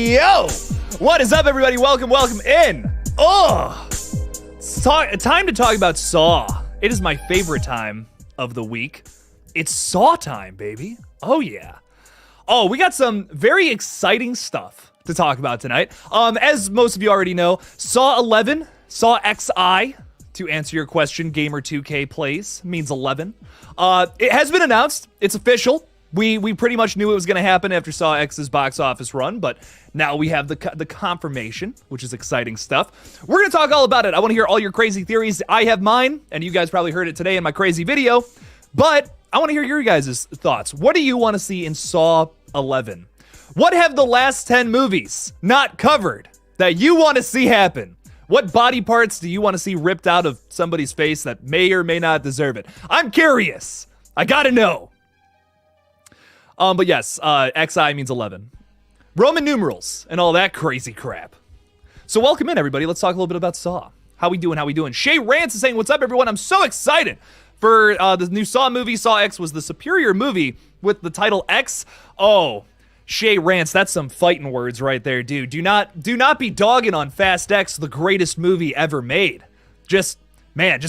Yo! What is up, everybody? Welcome in. It's time to talk about Saw. It is my favorite time of the week. It's Saw time, baby. Oh, yeah. Oh, we got some very exciting stuff to talk about tonight. As most of you already know, Saw 11, Saw XI, to answer your question, Gamer2K plays, means 11. It has been announced. It's official. We pretty much knew it was going to happen after Saw X's box office run, but now we have the confirmation, which is exciting stuff. We're going to talk all about it. I want to hear all your crazy theories. I have mine, and you guys probably heard it today in my crazy video, but I want to hear your guys' thoughts. What do you want to see in Saw 11? What have the last 10 movies not covered that you want to see happen? What body parts do you want to see ripped out of somebody's face that may or may not deserve it? I'm curious. I gotta know. But yes, XI means 11. Roman numerals and all that crazy crap. So welcome in, everybody. Let's talk a little bit about Saw. How we doing? Shay Rance is saying, what's up, everyone? I'm so excited for the new Saw movie. Saw X was the superior movie with the title X. Oh, Shay Rance, that's some fighting words right there, dude. Do not be dogging on Fast X, the greatest movie ever made. Just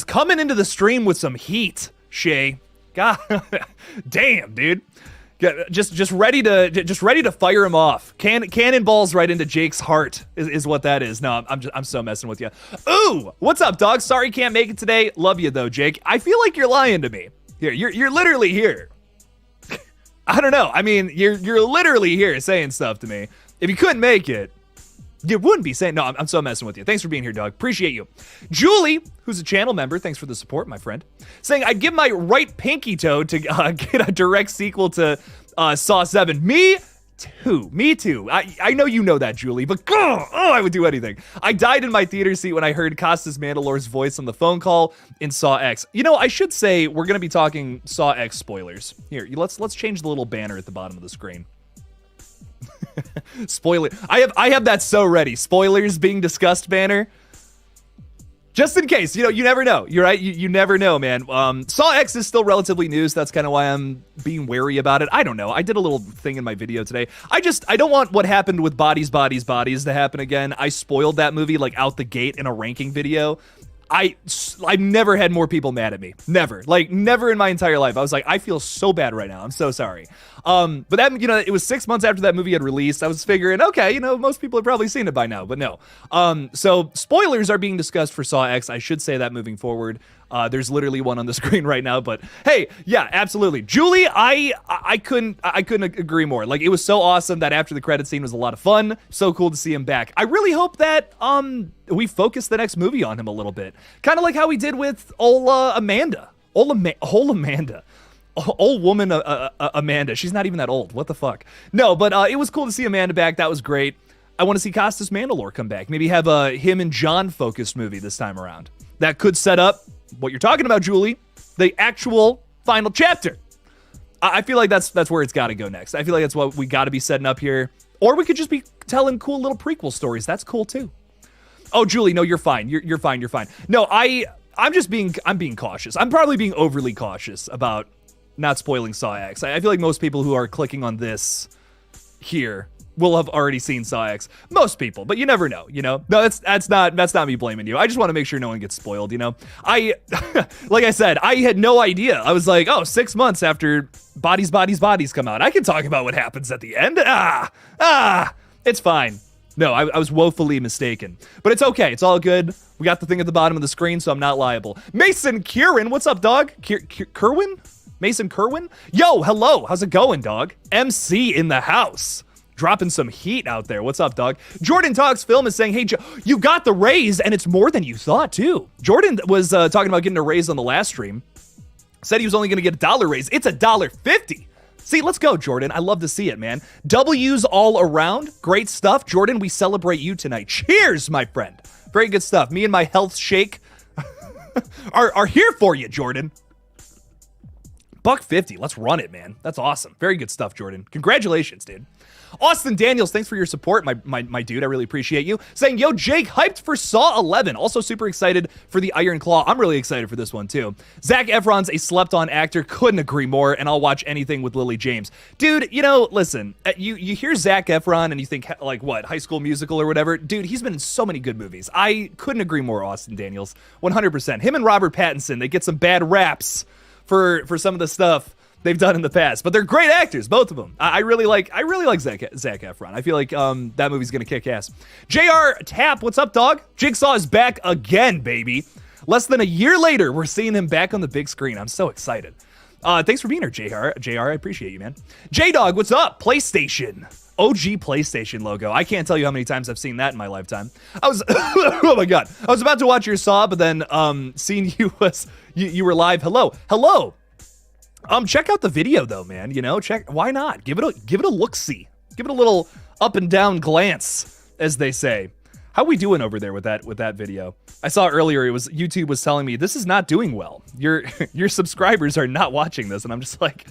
coming into the stream with some heat, Shay. God, damn, dude. Just ready to fire him off. Cannonballs right into Jake's heart is what that is. No, I'm so messing with you. Ooh, what's up, dog? Sorry can't make it today. Love you though, Jake. I feel like you're lying to me. Here, you're literally here. I don't know. I mean, you're literally here saying stuff to me. If you couldn't make it, you wouldn't be saying. No, I'm so messing with you. Thanks for being here, dog. Appreciate you. Julie, who's a channel member, thanks for the support, my friend. Saying, I'd give my right pinky toe to get a direct sequel to Saw 7. Me too. I know you know that, Julie, but I would do anything. I died in my theater seat when I heard Costas Mandalore's voice on the phone call in Saw X. You know, I should say we're going to be talking Saw X spoilers. Here, let's change the little banner at the bottom of the screen. Spoiler. I have that so ready. Spoilers being discussed banner. Just in case, you never know. You're right. You never know, man. Saw X is still relatively new, so that's kind of why I'm being wary about it. I don't know. I did a little thing in my video today. I don't want what happened with Bodies to happen again. I spoiled that movie like out the gate in a ranking video. I've never had more people mad at me. Never. Like, never in my entire life. I was like, I feel so bad right now. I'm so sorry. But that, it was 6 months after that movie had released. I was figuring, okay, most people have probably seen it by now, but no. So spoilers are being discussed for Saw X. I should say that moving forward. There's literally one on the screen right now, but hey, yeah, absolutely. Julie, I couldn't agree more. Like, it was so awesome that after the credit scene was a lot of fun. So cool to see him back. I really hope that, we focus the next movie on him a little bit. Kind of like how we did with Amanda. Old woman Amanda. She's not even that old. What the fuck? No, but it was cool to see Amanda back. That was great. I want to see Costas Mandalore come back. Maybe have a him and John focused movie this time around. That could set up what you're talking about, Julie, the actual final chapter. I feel like that's where it's got to go next. I feel like that's what we got to be setting up here. Or we could just be telling cool little prequel stories. That's cool too. Oh, Julie, no, you're fine. You're fine. No, I'm being cautious. I'm probably being overly cautious about not spoiling Saw X. I feel like most people who are clicking on this here will have already seen Saw X. Most people, but you never know, No, that's not me blaming you. I just want to make sure no one gets spoiled, like I said, I had no idea. I was like, 6 months after Bodies come out, I can talk about what happens at the end. It's fine. No, I was woefully mistaken. But it's okay. It's all good. We got the thing at the bottom of the screen, so I'm not liable. Mason Kieran, what's up, dog? Kerwin? Mason Kerwin? Yo, hello. How's it going, dog? MC in the house. Dropping some heat out there. What's up, dog? Jordan Talks Film is saying, hey, you got the raise, and it's more than you thought, too. Jordan was talking about getting a raise on the last stream. Said he was only going to get $1 raise. It's $1.50. See, let's go, Jordan. I love to see it, man. W's all around. Great stuff. Jordan, we celebrate you tonight. Cheers, my friend. Very good stuff. Me and my health shake are here for you, Jordan. $150. Let's run it, man. That's awesome. Very good stuff, Jordan. Congratulations, dude. Austin Daniels, thanks for your support, my dude. I really appreciate you. Saying, yo, Jake, hyped for Saw 11. Also super excited for the Iron Claw. I'm really excited for this one, too. Zac Efron's a slept-on actor. Couldn't agree more, and I'll watch anything with Lily James. Dude, you know, listen, you hear Zac Efron and you think, like, what, High School Musical or whatever? Dude, he's been in so many good movies. I couldn't agree more, Austin Daniels. 100%. Him and Robert Pattinson, they get some bad raps for some of the stuff they've done in the past, but they're great actors, both of them. I really like Zac Efron. I feel like that movie's gonna kick ass. JR Tap, what's up, dog? Jigsaw is back again, baby. Less than a year later, we're seeing him back on the big screen. I'm so excited. Thanks for being here, JR. I appreciate you, man. J-Dog, what's up? PlayStation. OG PlayStation logo. I can't tell you how many times I've seen that in my lifetime. Oh my god. I was about to watch your Saw, but then seeing you were live. Hello. Check out the video though, man. You know, why not? Give it a look-see. Give it a little up and down glance, as they say. How we doing over there with that video? I saw earlier YouTube was telling me this is not doing well. Your subscribers are not watching this, and I'm just like,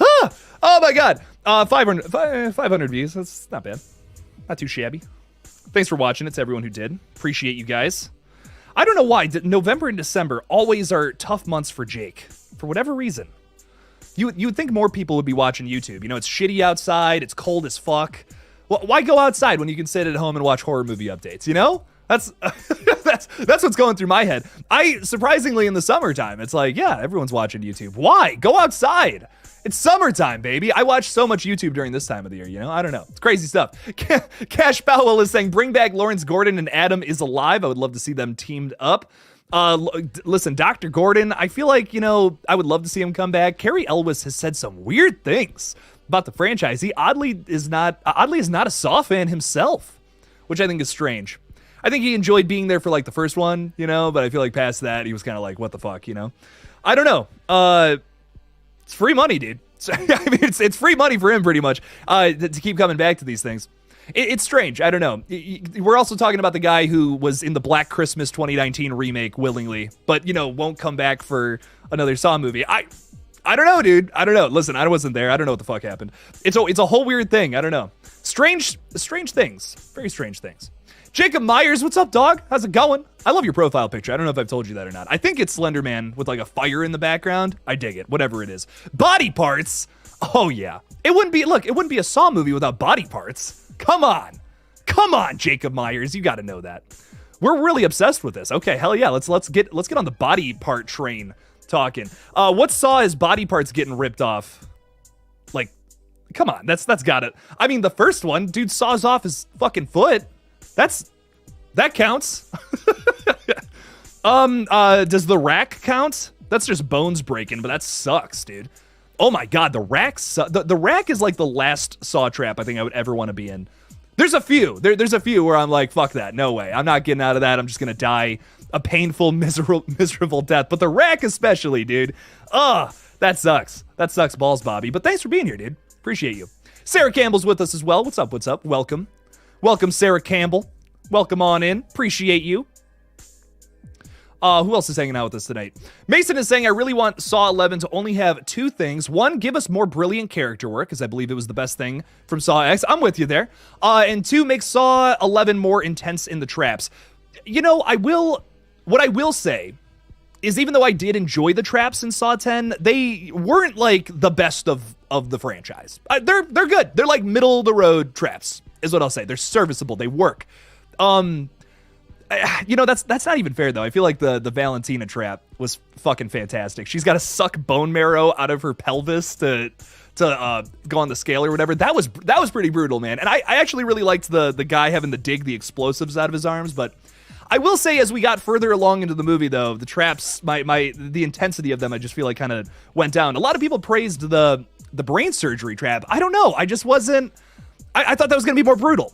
oh my god. 500 views. That's not bad. Not too shabby. Thanks for watching. It's everyone who did. Appreciate you guys. I don't know why November and December always are tough months for Jake. For whatever reason. You would think more people would be watching YouTube. You know, it's shitty outside. It's cold as fuck. Well, why go outside when you can sit at home and watch horror movie updates? You know, that's what's going through my head. Surprisingly in the summertime, it's like, yeah, everyone's watching YouTube. Why? Go outside. It's summertime, baby. I watch so much YouTube during this time of the year. You know, I don't know. It's crazy stuff. Cash Powell is saying, bring back Lawrence Gordon and Adam is alive. I would love to see them teamed up. Listen, Dr. Gordon, I feel like, you know, I would love to see him come back. Carrie Elwes has said some weird things about the franchise. He oddly is not a Saw fan himself, which I think is strange. I think he enjoyed being there for like the first one, you know, but I feel like past that, he was kind of like, what the fuck, you know? I don't know. It's free money, dude. I mean, it's free money for him pretty much, to keep coming back to these things. It's strange. I don't know. We're also talking about the guy who was in the Black Christmas 2019 remake willingly, but, you know, won't come back for another Saw movie. I don't know, dude. I don't know. Listen, I wasn't there. I don't know what the fuck happened. It's a whole weird thing. I don't know. Strange things. Very strange things. Jacob Myers, what's up, dog? How's it going? I love your profile picture. I don't know if I've told you that or not. I think it's Slender Man with like a fire in the background. I dig it. Whatever it is. Body parts. Oh yeah. It wouldn't be a Saw movie without body parts. Come on, Jacob Myers. You got to know that. We're really obsessed with this. Okay, hell yeah. Let's get on the body part train talking. What Saw is body parts getting ripped off? Like, come on. That's got it. I mean, the first one, dude saws off his fucking foot. That counts. Does the rack count? That's just bones breaking, but that sucks, dude. Oh my god, the rack the rack is like the last Saw trap I think I would ever want to be in. There's a few. There's a few where I'm like, fuck that. No way. I'm not getting out of that. I'm just gonna die a painful, miserable death. But the rack especially, dude. That sucks. That sucks balls, Bobby. But thanks for being here, dude. Appreciate you. Sarah Campbell's with us as well. What's up? Welcome, Sarah Campbell. Welcome on in. Appreciate you. Who else is hanging out with us tonight? Mason is saying, I really want Saw 11 to only have two things. One, give us more brilliant character work, because I believe it was the best thing from Saw X. I'm with you there. And two, make Saw 11 more intense in the traps. You know, what I will say is, even though I did enjoy the traps in Saw 10, they weren't like the best of the franchise. They're good. They're like middle of the road traps, is what I'll say. They're serviceable. They work. You know, that's not even fair though. I feel like the Valentina trap was fucking fantastic. She's got to suck bone marrow out of her pelvis to go on the scale or whatever. That was pretty brutal, man. And I actually really liked the guy having to dig the explosives out of his arms. But I will say, as we got further along into the movie though, the traps, the intensity of them, I just feel like kind of went down. A lot of people praised the brain surgery trap. I don't know. I just wasn't. I thought that was gonna be more brutal.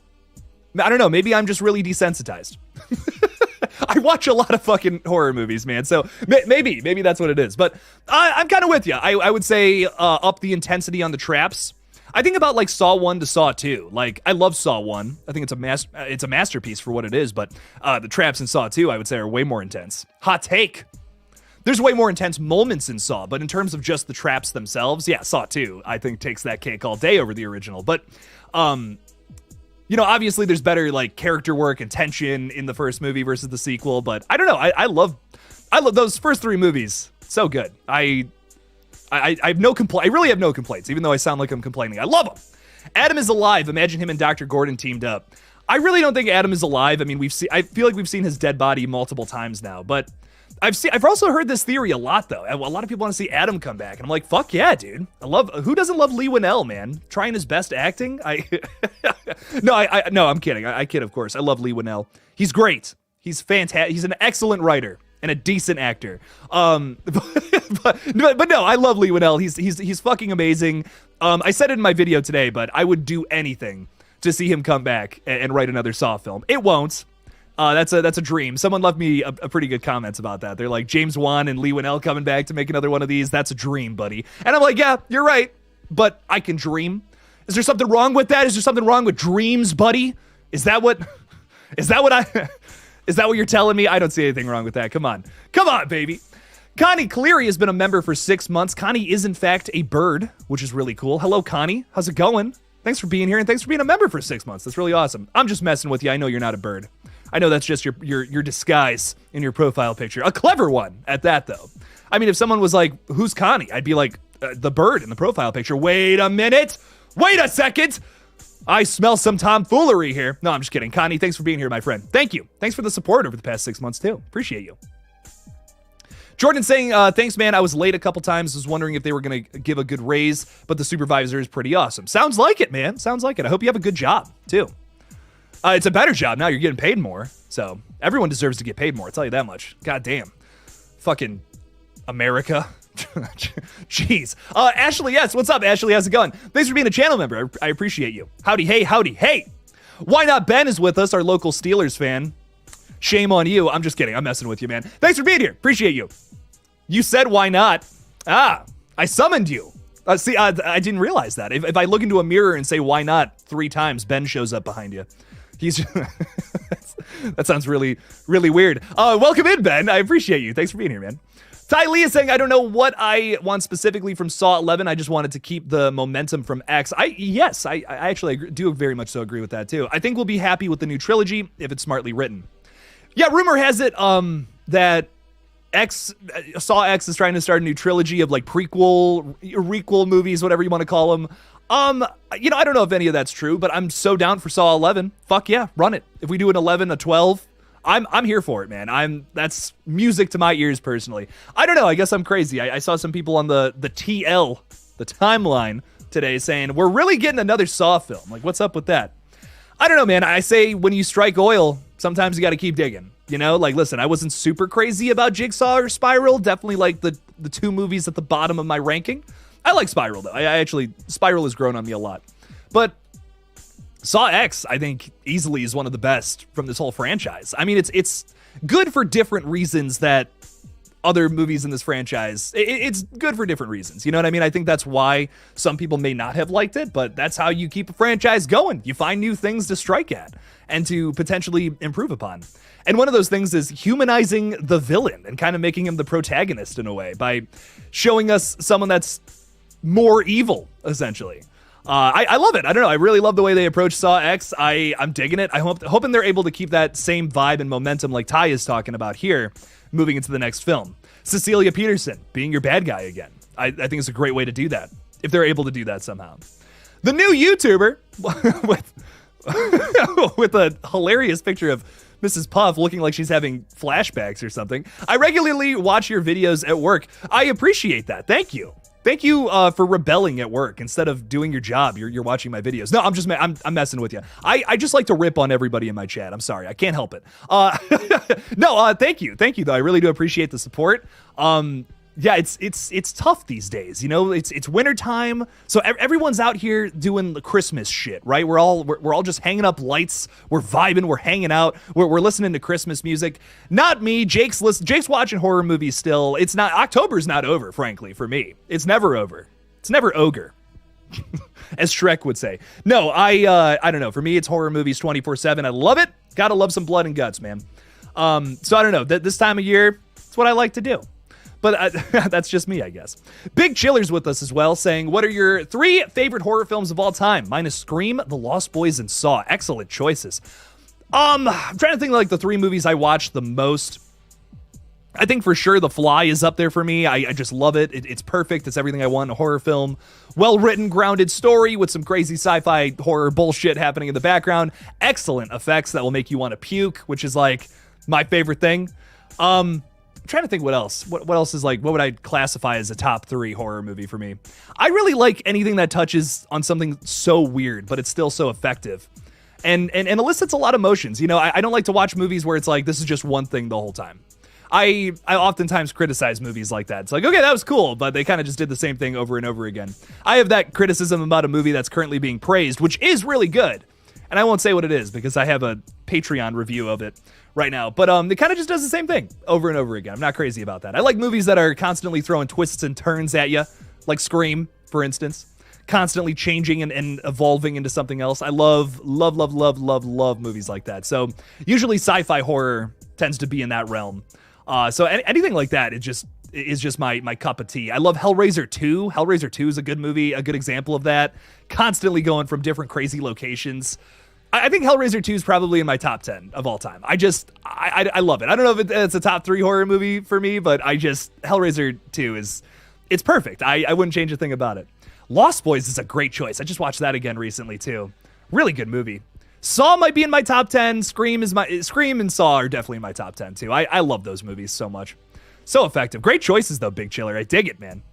I don't know. Maybe I'm just really desensitized. I watch a lot of fucking horror movies, man. So maybe that's what it is. But I'm kind of with you. I would say up the intensity on the traps. I think about like Saw 1 to Saw 2. Like, I love Saw 1. I think it's a masterpiece for what it is. But the traps in Saw 2, I would say, are way more intense. Hot take. There's way more intense moments in Saw, but in terms of just the traps themselves, yeah, Saw 2, I think, takes that cake all day over the original. But, obviously there's better, like, character work and tension in the first movie versus the sequel, but I don't know. I love those first 3 movies. So good. I have no complaint. I really have no complaints, even though I sound like I'm complaining. I love them. Adam is alive. Imagine him and Dr. Gordon teamed up. I really don't think Adam is alive. I mean, I feel like we've seen his dead body multiple times now, but I've also heard this theory a lot, though. A lot of people want to see Adam come back, and I'm like, fuck yeah, dude. Who doesn't love Lee Winnell, man? Trying his best acting? No, I'm kidding. I kid, of course. I love Lee Winnell. He's great. He's fantastic. He's an excellent writer and a decent actor. But no, I love Lee Winnell. He's fucking amazing. I said it in my video today, but I would do anything to see him come back and write another Saw film. It won't. That's a dream. Someone left me a pretty good comments about that. They're like, James Wan and Lee Winnell coming back to make another one of these. That's a dream, buddy. And I'm like, yeah, you're right, but I can dream. Is there something wrong with that? Is there something wrong with dreams, buddy? Is that what you're telling me? I don't see anything wrong with that. Come on, baby. Connie Cleary has been a member for 6 months. Connie is, in fact, a bird, which is really cool. Hello, Connie. How's it going? Thanks for being here, and thanks for being a member for 6 months. That's really awesome. I'm just messing with you. I know you're not a bird. I know that's just your disguise in your profile picture. A clever one at that, though. I mean, if someone was like, who's Connie? I'd be like, the bird in the profile picture. Wait a minute. Wait a second. I smell some tomfoolery here. No, I'm just kidding. Connie, thanks for being here, my friend. Thank you. Thanks for the support over the past 6 months, too. Appreciate you. Jordan saying, thanks, man. I was late a couple times. Was wondering if they were going to give a good raise, but the supervisor is pretty awesome. Sounds like it, man. Sounds like it. I hope you have a good job, too. It's a better job now. You're getting paid more. So everyone deserves to get paid more. I'll tell you that much. God damn. Fucking America. Jeez. Ashley, yes. What's up, Ashley? How's it going? Thanks for being a channel member. I appreciate you. Howdy, hey, howdy, hey. Why Not Ben is with us, our local Steelers fan. Shame on you. I'm just kidding. I'm messing with you, man. Thanks for being here. Appreciate you. You said why not. I summoned you. See, I didn't realize that. If I look into a mirror and say why not 3 times, Ben shows up behind you. That sounds really, really weird. Welcome in, Ben. I appreciate you. Thanks for being here, man. Ty Lee is saying, I don't know what I want specifically from Saw 11. I just wanted to keep the momentum from X. Yes, I actually do very much so agree with that, too. I think we'll be happy with the new trilogy if it's smartly written. Yeah, rumor has it that Saw X is trying to start a new trilogy of like requel movies, whatever you want to call them. I don't know if any of that's true, but I'm so down for Saw 11. Fuck yeah, run it. If we do an 11, a 12, I'm here for it, man. That's music to my ears personally. I don't know. I guess I'm crazy. I saw some people on the TL, the timeline today saying we're really getting another Saw film. Like, what's up with that? I don't know, man. I say when you strike oil, sometimes you got to keep digging. You know, like, listen, I wasn't super crazy about Jigsaw or Spiral. Definitely like the 2 movies at the bottom of my ranking. I like Spiral, though. Spiral has grown on me a lot. But Saw X, I think, easily is one of the best from this whole franchise. I mean, it's good for different reasons that other movies in this franchise, it's good for different reasons. You know what I mean? I think that's why some people may not have liked it, but that's how you keep a franchise going. You find new things to strike at and to potentially improve upon. And one of those things is humanizing the villain and kind of making him the protagonist in a way by showing us someone that's more evil, essentially. I love it. I don't know. I really love the way they approach Saw X. I'm digging it. I'm hoping they're able to keep that same vibe and momentum like Ty is talking about here, moving into the next film. Cecilia Peterson being your bad guy again. I think it's a great way to do that, if they're able to do that somehow. The new YouTuber with a hilarious picture of Mrs. Puff looking like she's having flashbacks or something. I regularly watch your videos at work. I appreciate that. Thank you. Thank you for rebelling at work instead of doing your job. You're watching my videos. No, I'm messing with you. I just like to rip on everybody in my chat. I'm sorry. I can't help it. No, thank you. Thank you, though. I really do appreciate the support. Yeah, it's tough these days. You know, it's wintertime, so everyone's out here doing the Christmas shit, right? We're all just hanging up lights. We're vibing. We're hanging out. We're listening to Christmas music. Not me. Jake's watching horror movies still. It's not. October's not over, frankly, for me. It's never over. It's never ogre, as Shrek would say. No, I don't know. For me, it's horror movies 24/7. I love it. Gotta love some blood and guts, man. So I don't know. This time of year, it's what I like to do. But that's just me, I guess. Big Chiller's with us as well, saying, what are your 3 favorite horror films of all time? Mine is Scream, The Lost Boys, and Saw. Excellent choices. I'm trying to think of like the 3 movies I watched the most. I think for sure The Fly is up there for me. I just love it. It's perfect. It's everything I want in a horror film. Well-written, grounded story with some crazy sci-fi horror bullshit happening in the background. Excellent effects that will make you want to puke, which is like my favorite thing. I'm trying to think what else. What else is like, what would I classify as a top 3 horror movie for me? I really like anything that touches on something so weird, but it's still so effective. And elicits a lot of emotions. You know, I don't like to watch movies where it's like, this is just one thing the whole time. I oftentimes criticize movies like that. It's like, okay, that was cool, but they kind of just did the same thing over and over again. I have that criticism about a movie that's currently being praised, which is really good. And I won't say what it is because I have a Patreon review of it right now. But it kind of just does the same thing over and over again. I'm not crazy about that. I like movies that are constantly throwing twists and turns at you, like Scream, for instance. Constantly changing and evolving into something else. I love movies like that. So usually sci-fi horror tends to be in that realm. So anything like that is just my cup of tea. I love Hellraiser 2. Hellraiser 2 is a good movie, a good example of that. Constantly going from different crazy locations. I think Hellraiser 2 is probably in my top 10 of all time. I love it. I don't know if it's a top 3 horror movie for me, but Hellraiser 2 it's perfect. I wouldn't change a thing about it. Lost Boys is a great choice. I just watched that again recently too. Really good movie. Saw might be in my top 10. Scream and Saw are definitely in my top 10 too. I love those movies so much. So effective. Great choices though, Big Chiller. I dig it, man.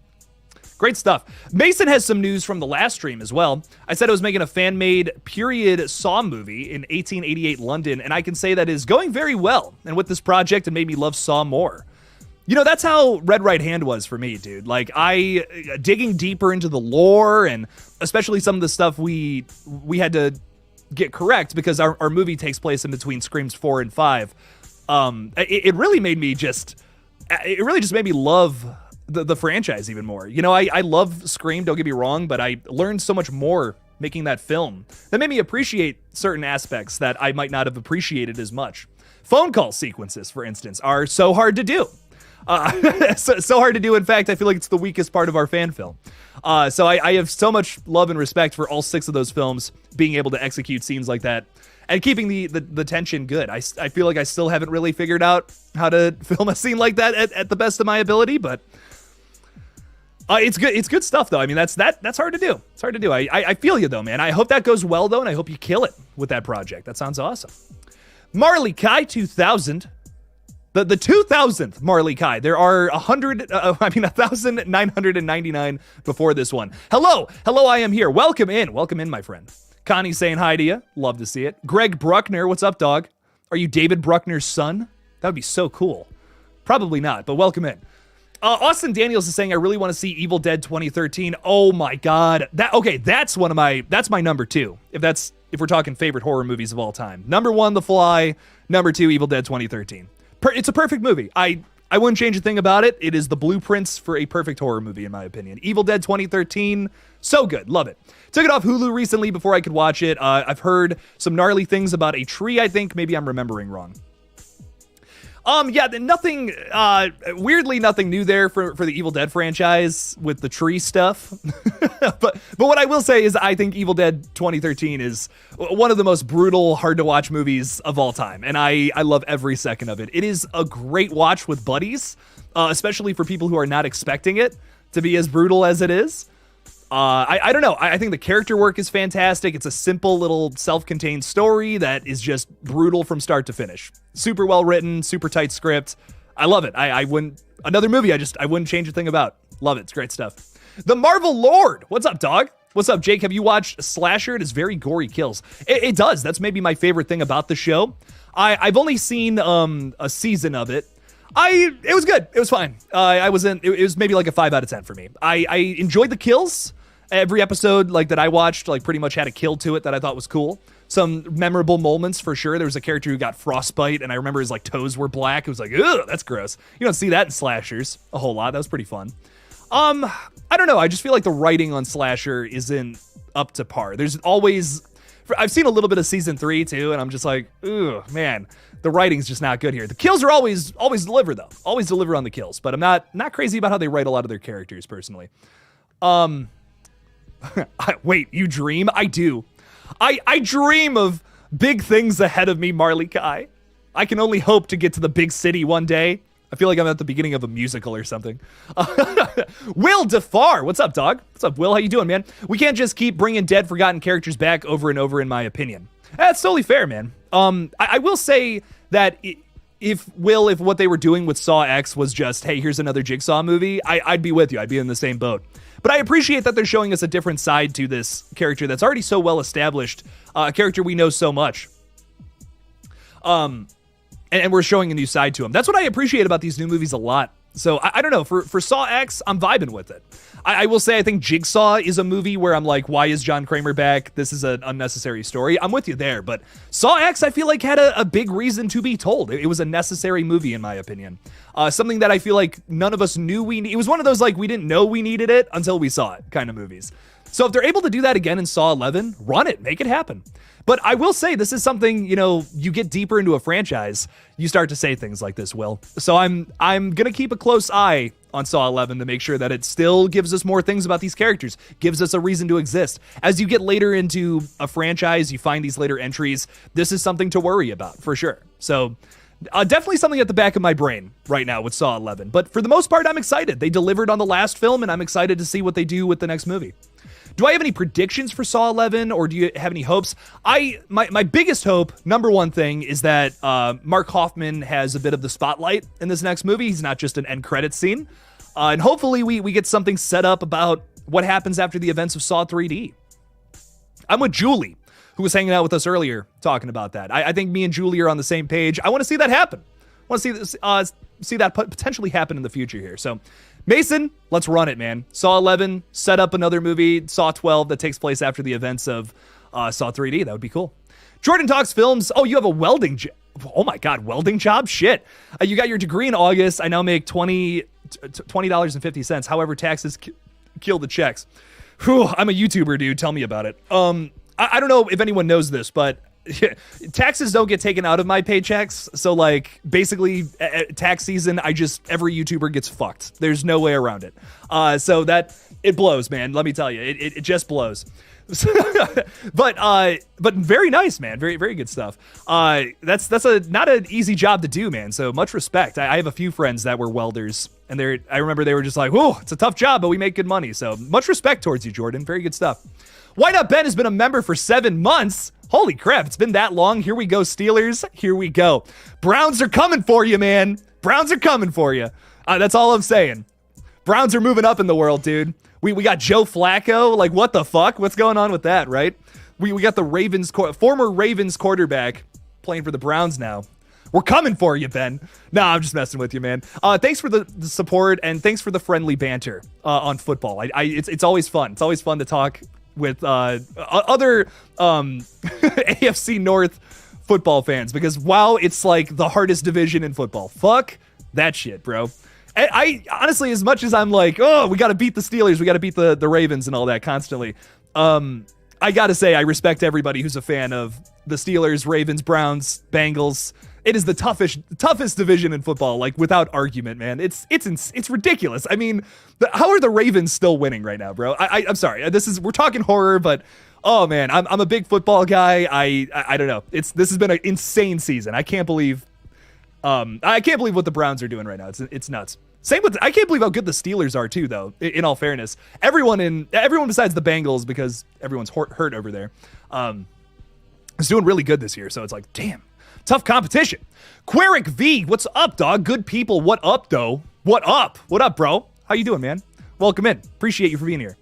Great stuff. Mason has some news from the last stream as well. I said I was making a fan-made period Saw movie in 1888 London, and I can say that is going very well. And with this project, it made me love Saw more. You know, that's how Red Right Hand was for me, dude. Like, digging deeper into the lore, and especially some of the stuff we had to get correct because our movie takes place in between Screams 4 and 5. It really just made me love the franchise even more. You know, I love Scream, don't get me wrong, but I learned so much more making that film that made me appreciate certain aspects that I might not have appreciated as much. Phone call sequences, for instance, are so hard to do. So hard to do. In fact, I feel like it's the weakest part of our fan film. So I have so much love and respect for all 6 of those films being able to execute scenes like that and keeping the tension good. I feel like I still haven't really figured out how to film a scene like that at the best of my ability, but it's good. It's good stuff though. I mean, that's hard to do. It's hard to do. I feel you though, man. I hope that goes well though, and I hope you kill it with that project. That sounds awesome. Marley Kai 2000. The 2000th Marley Kai. There are 1,999 before this one. Hello, I am here. Welcome in, my friend. Connie saying hi to you. Love to see it. Greg Bruckner, what's up, dog? Are you David Bruckner's son? That would be so cool. Probably not, but welcome in. Austin Daniels is saying, I really want to see Evil Dead 2013. Oh my God. That's my number 2. If we're talking favorite horror movies of all time. Number 1, The Fly. Number 2, Evil Dead 2013. It's a perfect movie. I wouldn't change a thing about it. It is the blueprints for a perfect horror movie, in my opinion. Evil Dead 2013, so good. Love it. Took it off Hulu recently before I could watch it. I've heard some gnarly things about a tree, I think. Maybe I'm remembering wrong. Nothing, weirdly nothing new there for the Evil Dead franchise with the tree stuff. but what I will say is I think Evil Dead 2013 is one of the most brutal, hard to watch movies of all time. And I love every second of it. It is a great watch with buddies, especially for people who are not expecting it to be as brutal as it is. I don't know. I think the character work is fantastic. It's a simple little self-contained story that is just brutal from start to finish. Super well written, super tight script. I love it. I wouldn't, another movie I wouldn't change a thing about. Love it. It's great stuff. The Marvel Lord. What's up, dog? What's up, Jake? Have you watched Slasher? It is very gory kills. It does. That's maybe my favorite thing about the show. I've only seen a season of it. It was good. It was fine. It was maybe like a 5 out of 10 for me. I enjoyed the kills. Every episode that I watched pretty much had a kill to it that I thought was cool. Some memorable moments for sure. There was a character who got frostbite, and I remember his toes were black. It was like, ugh, that's gross. You don't see that in slashers a whole lot. That was pretty fun. I don't know. I just feel like the writing on Slasher isn't up to par. There's always, I've seen a little bit of season 3 too, and I'm just like, ooh, man, the writing's just not good here. The kills are always deliver though, always deliver on the kills, but I'm not crazy about how they write a lot of their characters personally. Wait, you dream? I do. I dream of big things ahead of me, Marley Kai. I can only hope to get to the big city one day. I feel like I'm at the beginning of a musical or something. Will DeFar, what's up, dog? What's up, Will? How you doing, man? We can't just keep bringing dead, forgotten characters back over and over, in my opinion. That's totally fair, man. I will say that if what they were doing with Saw X was just, hey, here's another Jigsaw movie, I'd be with you. I'd be in the same boat. But I appreciate that they're showing us a different side to this character that's already so well established, a character we know so much. And we're showing a new side to him. That's what I appreciate about these new movies a lot. So I don't know, for Saw X, I'm vibing with it. I will say I think Jigsaw is a movie where I'm like, why is John Kramer back? This is an unnecessary story. I'm with you there, but Saw X, I feel like had a big reason to be told. It was a necessary movie, in my opinion. Something that I feel like none of us knew we needed. It was one of those, like, we didn't know we needed it until we saw it kind of movies. So if they're able to do that again in Saw 11, run it, make it happen. But I will say this is something, you get deeper into a franchise, you start to say things like this, Will. So I'm going to keep a close eye on Saw 11 to make sure that it still gives us more things about these characters, gives us a reason to exist. As you get later into a franchise, you find these later entries, this is something to worry about, for sure. So definitely something at the back of my brain right now with Saw 11. But for the most part, I'm excited. They delivered on the last film, and I'm excited to see what they do with the next movie. Do I have any predictions for Saw 11, or do you have any hopes? My biggest hope, number one thing, is that Mark Hoffman has a bit of the spotlight in this next movie. He's not just an end credits scene. And hopefully we get something set up about what happens after the events of Saw 3D. I'm with Julie, who was hanging out with us earlier, talking about that. I think me and Julie are on the same page. I want to see that happen. I want to see that potentially happen in the future here. So, Mason, let's run it, man. Saw 11, set up another movie, Saw 12, that takes place after the events of Saw 3D. That would be cool. Jordan Talks Films. Oh, you have a welding job. Oh my God, welding job? Shit. You got your degree in August. I now make $20.50. However, taxes kill the checks. Whew, I'm a YouTuber, dude. Tell me about it. I don't know if anyone knows this, but taxes don't get taken out of my paychecks. So like basically tax season, every YouTuber gets fucked. There's no way around it. So that it blows, man. Let me tell you, it just blows. but very nice, man. Very, very good stuff. That's not an easy job to do, man. So much respect. I have a few friends that were welders, and I remember they were just like, "Whoa, it's a tough job, but we make good money." So much respect towards you, Jordan. Very good stuff. Why Not Ben has been a member for 7 months. Holy crap, it's been that long. Here we go, Steelers. Here we go. Browns are coming for you, man. Browns are coming for you. That's all I'm saying. Browns are moving up in the world, dude. We got Joe Flacco. Like, what the fuck? What's going on with that, right? We got the former Ravens quarterback playing for the Browns now. We're coming for you, Ben. Nah, I'm just messing with you, man. Thanks for the support, and thanks for the friendly banter on football. It's always fun. It's always fun to talk with other AFC North football fans, because wow, it's like the hardest division in football. Fuck that shit, bro. I honestly, as much as I'm like, oh, we got to beat the Steelers, we got to beat the Ravens and all that constantly, I got to say I respect everybody who's a fan of the Steelers, Ravens, Browns, Bengals. It is the toughest division in football, like without argument, man. It's ridiculous. I mean, how are the Ravens still winning right now, bro? I'm sorry. We're talking horror, but oh man, I'm a big football guy. I don't know. This has been an insane season. I can't believe what the Browns are doing right now. It's nuts. Same with, I can't believe how good the Steelers are too, though. In all fairness, everyone besides the Bengals, because everyone's hurt over there, is doing really good this year. So it's like, damn. Tough competition. Queric V, what's up, dog? Good people, what up, though? What up? What up, bro? How you doing, man? Welcome in. Appreciate you for being here.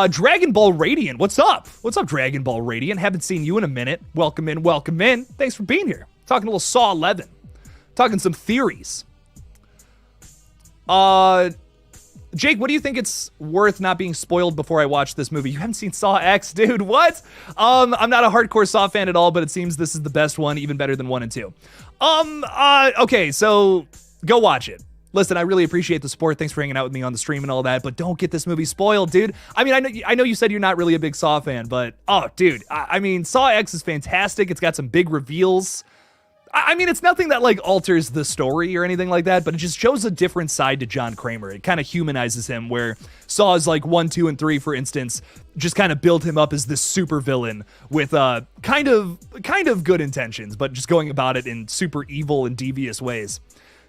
Dragon Ball Radiant, what's up? What's up, Dragon Ball Radiant? Haven't seen you in a minute. Welcome in, welcome in. Thanks for being here. Talking a little Saw 11. Talking some theories. Jake, what do you think it's worth not being spoiled before I watch this movie? You haven't seen Saw X, dude. What? I'm not a hardcore Saw fan at all, but it seems this is the best one, even better than 1 and 2. Okay, so go watch it. listen, I really appreciate the support. Thanks for hanging out with me on the stream and all that, but don't get this movie spoiled, dude. I mean, I know you said you're not really a big Saw fan, but oh, dude, I mean, Saw X is fantastic. It's got some big reveals. I mean, it's nothing that like alters the story or anything like that, but it just shows a different side to John Kramer. It kind of humanizes him, where Saws like 1, 2, and 3, for instance, just kind of build him up as this super villain with kind of good intentions, but just going about it in super evil and devious ways.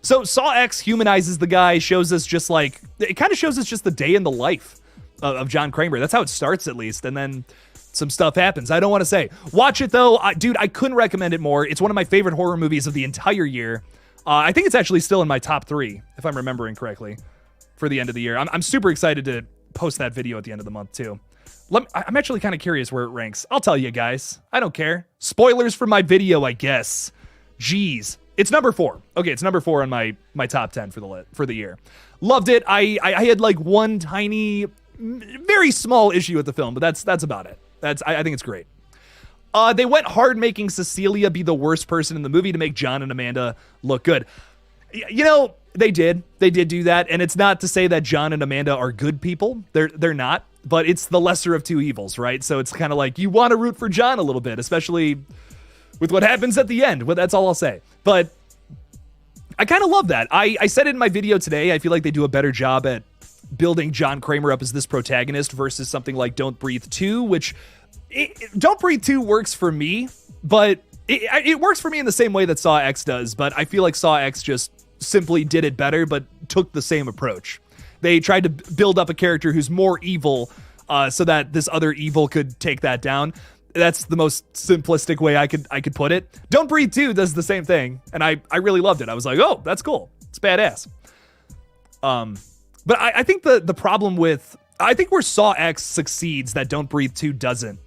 So Saw X humanizes the guy, shows us just like, it kind of shows us just the day in the life of John Kramer. That's how it starts, at least, and then some stuff happens. I don't want to say. Watch it, though. Dude, I couldn't recommend it more. It's one of my favorite horror movies of the entire year. I think it's actually still in my top 3, if I'm remembering correctly, for the end of the year. I'm super excited to post that video at the end of the month, too. I'm actually kind of curious where it ranks. I'll tell you guys. I don't care. Spoilers for my video, I guess. Jeez. It's number 4. Okay, it's number 4 on my top 10 for the year. Loved it. I had like one tiny, very small issue with the film, but that's about it. I think it's great. They went hard making Cecilia be the worst person in the movie to make John and Amanda look good. You know, they did do that, and it's not to say that John and Amanda are good people. They're not, but it's the lesser of two evils, right? So it's kind of like you want to root for John a little bit, especially with what happens at the end. Well, that's all I'll say. But I kind of love that. I said it in my video today. I feel like they do a better job at building John Kramer up as this protagonist versus something like Don't Breathe 2, which Don't Breathe 2 works for me, but it works for me in the same way that Saw X does, but I feel like Saw X just simply did it better, but took the same approach. They tried to build up a character who's more evil so that this other evil could take that down. That's the most simplistic way I could put it. Don't Breathe 2 does the same thing, and I really loved it. I was like, oh, that's cool. It's badass. But I think the problem with, I think where Saw X succeeds that Don't Breathe 2 doesn't,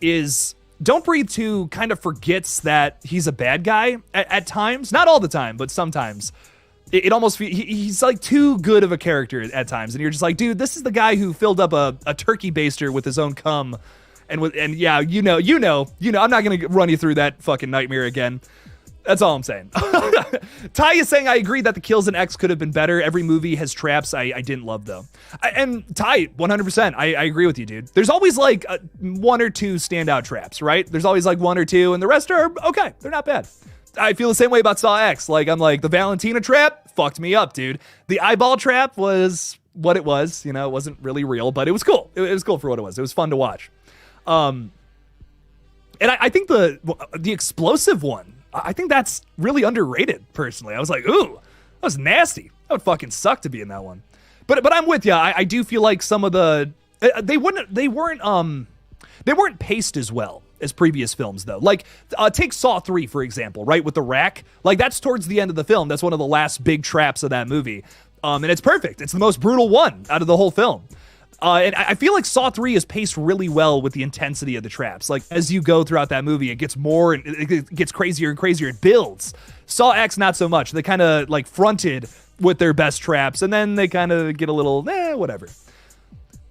is Don't Breathe 2 kind of forgets that he's a bad guy at times. Not all the time, but sometimes. It almost, he's like too good of a character at times. And you're just like, dude, this is the guy who filled up a turkey baster with his own cum. And yeah, you know, I'm not going to run you through that fucking nightmare again. That's all I'm saying. Ty is saying, I agree that the kills in X could have been better. Every movie has traps I didn't love, though. And Ty, 100%, I agree with you, dude. There's always like 1 or 2 standout traps, right? There's always like 1 or 2, and the rest are okay. They're not bad. I feel the same way about Saw X. Like, I'm like, the Valentina trap fucked me up, dude. The eyeball trap was what it was. You know, it wasn't really real, but it was cool. It was cool for what it was. It was fun to watch. And I think the explosive one, I think that's really underrated, personally. I was like, ooh, that was nasty. That would fucking suck to be in that one. But I'm with you. I do feel like some of the they weren't paced as well as previous films, though. Like, take Saw 3, for example, right, with the rack. Like, that's towards the end of the film. That's one of the last big traps of that movie. And it's perfect. It's the most brutal one out of the whole film. And I feel like Saw 3 is paced really well with the intensity of the traps. Like, as you go throughout that movie, it gets more and it gets crazier and crazier. It builds. Saw X, not so much. They kind of like fronted with their best traps, and then they kind of get a little, whatever.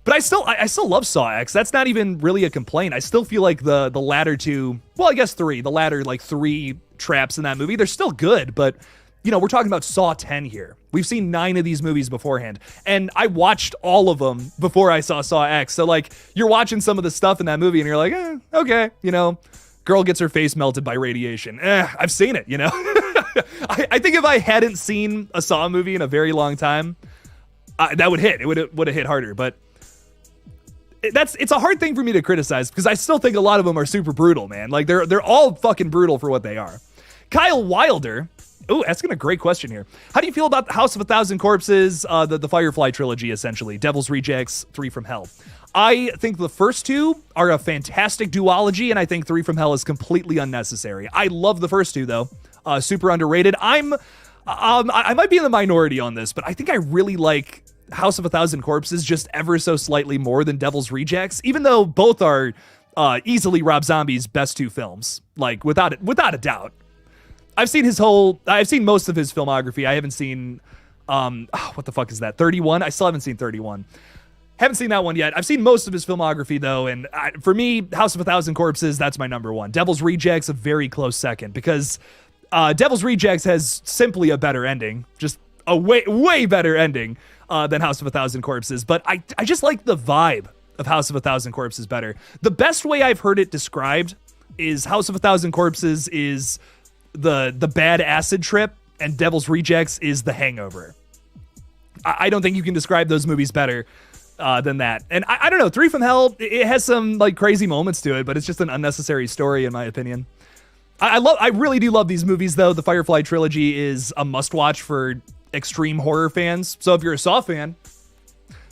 But I still love Saw X. That's not even really a complaint. I still feel like the latter 2, well, I guess 3, the latter like 3 traps in that movie, they're still good, but you know, we're talking about Saw 10 here. We've seen 9 of these movies beforehand, and I watched all of them before I saw Saw X. So, like, you're watching some of the stuff in that movie, and you're like, okay, you know, girl gets her face melted by radiation. I've seen it, you know? I think if I hadn't seen a Saw movie in a very long time, that would hit. It would have hit harder, but it's a hard thing for me to criticize, because I still think a lot of them are super brutal, man. Like, they're all fucking brutal for what they are. Kyle Wilder, asking a great question here. How do you feel about House of a Thousand Corpses, the Firefly trilogy, essentially? Devil's Rejects, 3 from Hell. I think the first 2 are a fantastic duology, and I think 3 from Hell is completely unnecessary. I love the first 2, though. Super underrated. I might be in the minority on this, but I think I really like House of a Thousand Corpses just ever so slightly more than Devil's Rejects, even though both are easily Rob Zombie's best 2 films, like without a doubt. I've seen most of his filmography. I haven't seen, what the fuck is that? 31? I still haven't seen 31. Haven't seen that one yet. I've seen most of his filmography, though, and for me, House of a Thousand Corpses, that's my number 1. Devil's Rejects, a very close second, because Devil's Rejects has simply a better ending. Just a way better ending than House of a Thousand Corpses. But I just like the vibe of House of a Thousand Corpses better. The best way I've heard it described is House of a Thousand Corpses is the bad acid trip, and Devil's Rejects is the hangover. I don't think you can describe those movies better than that. And I don't know, Three from Hell, it has some like crazy moments to it, but it's just an unnecessary story in my opinion. I really do love these movies though. The Firefly trilogy is a must watch for extreme horror fans. So if you're a Saw fan,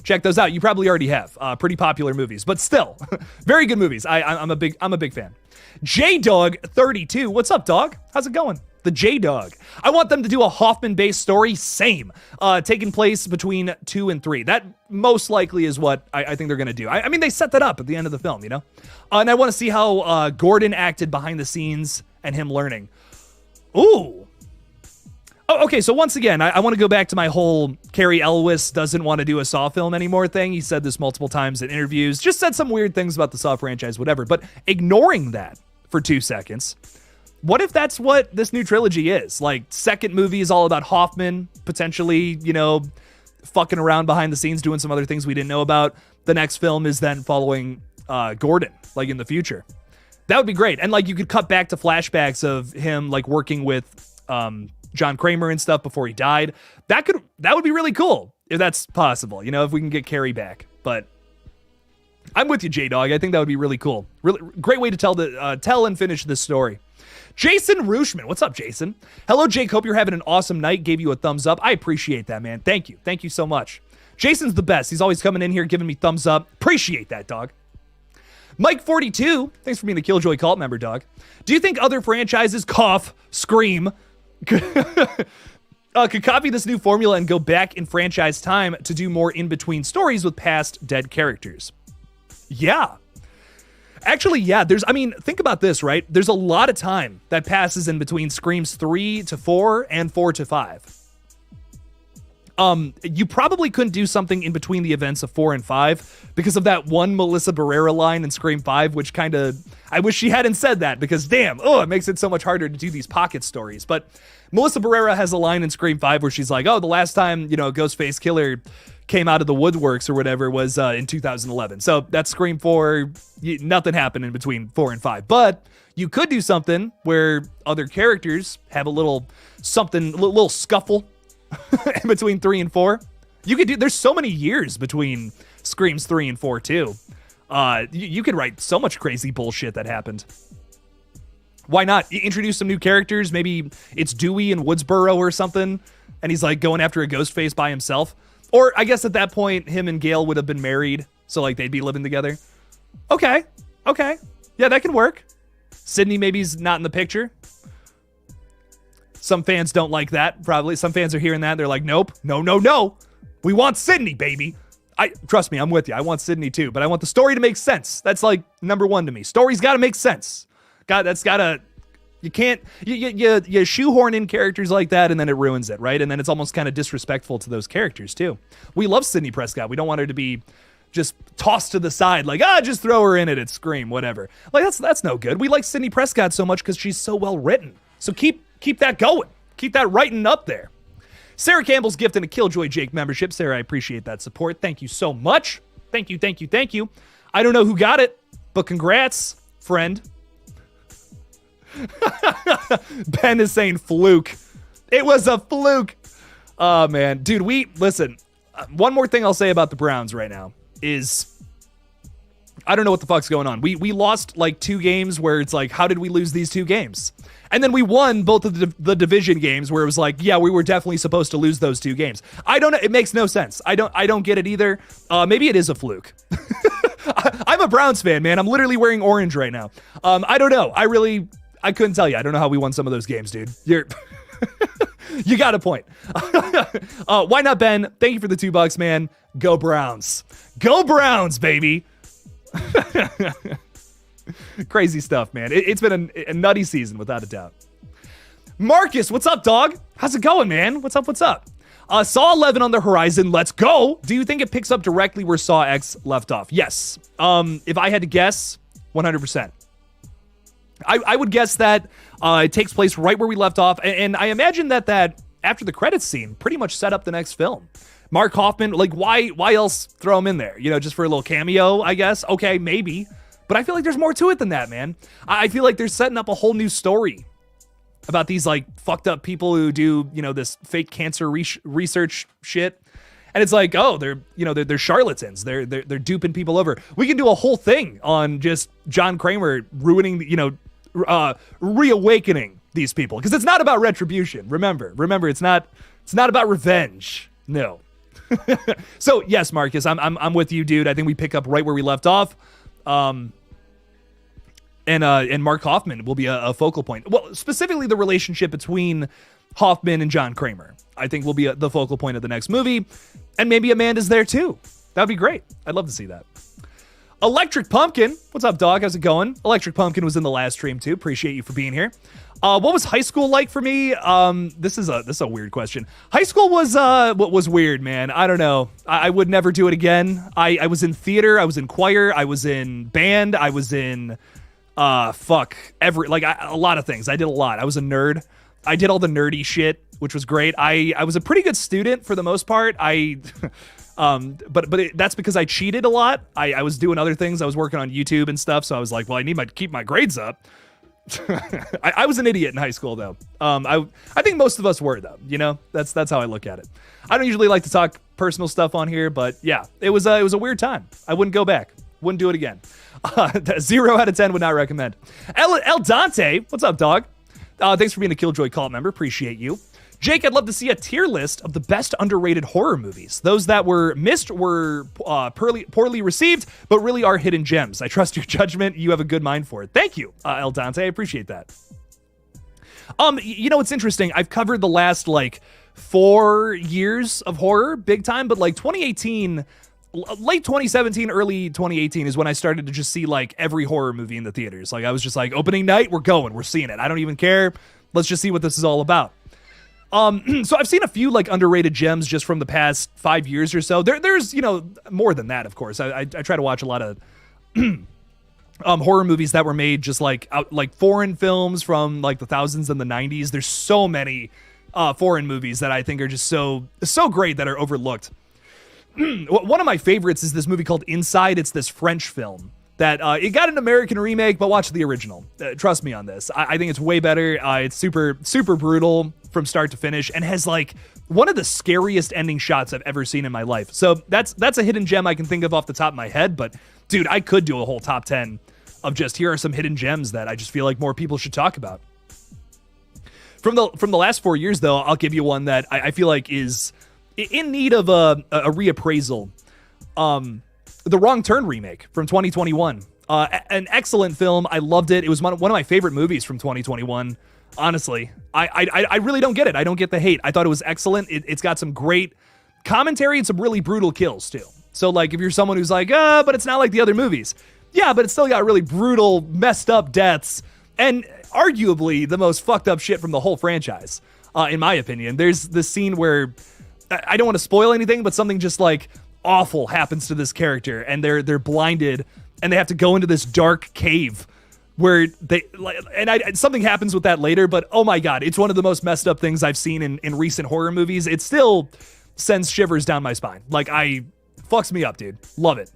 check those out. You probably already have. Pretty popular movies, but still, very good movies. I'm a big fan. JDog32, what's up, dog? How's it going? The J-Dog. I want them to do a Hoffman-based story, same, taking place between 2 and 3. That most likely is what I think they're going to do. I mean, they set that up at the end of the film, you know? And I want to see how Gordon acted behind the scenes and him learning. Ooh. Oh, okay, so once again, I want to go back to my whole Cary Elwes doesn't want to do a Saw film anymore thing. He said this multiple times in interviews, just said some weird things about the Saw franchise, whatever. But ignoring that for 2 seconds, what if that's what this new trilogy is? Like, second movie is all about Hoffman, potentially, you know, fucking around behind the scenes, doing some other things we didn't know about. The next film is then following Gordon, like in the future. That would be great. And like, you could cut back to flashbacks of him like working with John Kramer and stuff before he died. That would be really cool if that's possible, you know, if we can get Cary back. But I'm with you, J-Dog. I think that would be really cool. Really great way to tell and finish this story. Jason Rushman. What's up, Jason? Hello, Jake. Hope you're having an awesome night. Gave you a thumbs up. I appreciate that, man. Thank you. Thank you so much. Jason's the best. He's always coming in here giving me thumbs up. Appreciate that, dog. Mike42. Thanks for being a KillJoy cult member, dog. Do you think other franchises, cough, Scream, could copy this new formula and go back in franchise time to do more in-between stories with past dead characters? Yeah. Actually, yeah, think about this, right? There's a lot of time that passes in between Screams 3 to 4 and 4 to 5. You probably couldn't do something in between the events of 4 and 5 because of that one Melissa Barrera line in Scream 5, which kind of, I wish she hadn't said that because damn, it makes it so much harder to do these pocket stories. But Melissa Barrera has a line in Scream 5 where she's like, the last time, Ghostface Killer came out of the woodworks or whatever was in 2011. So that's Scream 4. Nothing happened in between 4 and 5. But you could do something where other characters have a little scuffle in between 3 and 4. You could do, there's so many years between Screams 3 and 4 too. You could write so much crazy bullshit that happened. Why not? Introduce some new characters. Maybe it's Dewey in Woodsboro or something, and he's like going after a ghost face by himself. Or I guess at that point, him and Gail would have been married, so like they'd be living together. Okay. Yeah, that can work. Sydney maybe's not in the picture. Some fans don't like that, probably. Some fans are hearing that. They're like, nope, no. We want Sydney, baby. Trust me, I'm with you. I want Sydney too, but I want the story to make sense. That's like number one to me. Story's got to make sense. You can't, you shoehorn in characters like that and then it ruins it, right? And then it's almost kind of disrespectful to those characters too. We love Sydney Prescott. We don't want her to be just tossed to the side like, just throw her in it at Scream, whatever. Like that's no good. We like Sydney Prescott so much because she's so well written. So keep that going. Keep that writing up there. Sarah Campbell's gifting a KillJoy Jake membership. Sarah, I appreciate that support. Thank you so much. Thank you. I don't know who got it, but congrats, friend. Ben is saying fluke. It was a fluke. Oh, man. Dude, listen. One more thing I'll say about the Browns right now is I don't know what the fuck's going on. We lost like 2 games where it's like, how did we lose these 2 games? And then we won both of the division games where it was like, yeah, we were definitely supposed to lose those 2 games. I don't know. It makes no sense. I don't get it either. Maybe it is a fluke. I'm a Browns fan, man. I'm literally wearing orange right now. I don't know. I couldn't tell you. I don't know how we won some of those games, dude. You got a point. Why not, Ben? Thank you for the $2, man. Go Browns. Go Browns, baby. Crazy stuff, man. It's been a nutty season, without a doubt. Marcus, what's up, dog? How's it going, man? What's up? Saw 11 on the horizon. Let's go. Do you think it picks up directly where Saw X left off? Yes. If I had to guess, 100%. I would guess that it takes place right where we left off, and I imagine that after the credits scene pretty much set up the next film. Mark Hoffman, like, why else throw him in there? You know, just for a little cameo, I guess. Okay, maybe. But I feel like there's more to it than that, man. I feel like they're setting up a whole new story about these, like, fucked up people who do, you know, this fake cancer research shit. And it's like, oh, they're charlatans. They're duping people over. We can do a whole thing on just John Kramer ruining, you know, reawakening these people, because it's not about retribution. Remember, it's not about revenge. No. So yes, Marcus, I'm with you, dude. I think we pick up right where we left off. And Mark Hoffman will be a focal point. Well, specifically the relationship between Hoffman and John Kramer, I think will be the focal point of the next movie. And maybe Amanda's there too. That'd be great. I'd love to see that. Electric Pumpkin. What's up, dog? How's it going? Electric Pumpkin was in the last stream too. Appreciate you for being here. What was high school like for me? This is a weird question. High school was weird, man. I don't know. I would never do it again. I was in theater. I was in choir. I was in band. I was in a lot of ththings. I did a lot. I was a nerd. I did all the nerdy shit, which was great. I was a pretty good student for the most part. But that's because I cheated a lot. I was doing other things. I was working on YouTube and stuff. So I was like, well, I need to keep my grades up. I was an idiot in high school, though. I think most of us were, though. You know, that's how I look at it. I don't usually like to talk personal stuff on here, but yeah, it was a weird time. I wouldn't go back. Wouldn't do it again. 0 out of 10 would not recommend. El Dante, what's up, dog? Thanks for being a KillJoy cult member. Appreciate you. Jake, I'd love to see a tier list of the best underrated horror movies. Those that were missed were poorly received, but really are hidden gems. I trust your judgment. You have a good mind for it. Thank you, El Dante. I appreciate that. You know, it's interesting. I've covered the last, 4 years of horror big time, but, 2018... late 2017, early 2018 is when I started to just see, every horror movie in the theaters. I was just opening night, we're seeing it. I don't even care. Let's just see what this is all about. So I've seen a few underrated gems just from the past 5 years or so. There's more than that, of course. I try to watch a lot of horror movies that were made just foreign films from the thousands and the 90s. There's so many foreign movies that I think are just so great that are overlooked. One of my favorites is this movie called Inside. It's this French film that it got an American remake, but watch the original. Trust me on this. I think it's way better. It's super, super brutal from start to finish and has one of the scariest ending shots I've ever seen in my life. So that's a hidden gem I can think of off the top of my head. But dude, I could do a whole top 10 of just here are some hidden gems that I just feel like more people should talk about. From the last 4 years, though, I'll give you one that I feel like is in need of a reappraisal. The Wrong Turn remake from 2021. An excellent film. I loved it. It was one of my favorite movies from 2021. Honestly, I really don't get it. I don't get the hate. I thought it was excellent. It's got some great commentary and some really brutal kills too. So if you're someone who's but it's not like the other movies. Yeah, but it's still got really brutal, messed up deaths and arguably the most fucked up shit from the whole franchise. In my opinion, there's this scene where I don't want to spoil anything, but something just awful happens to this character and they're blinded and they have to go into this dark cave where something happens with that later, but oh my God, it's one of the most messed up things I've seen in recent horror movies. It still sends shivers down my spine. Fucks me up, dude. Love it.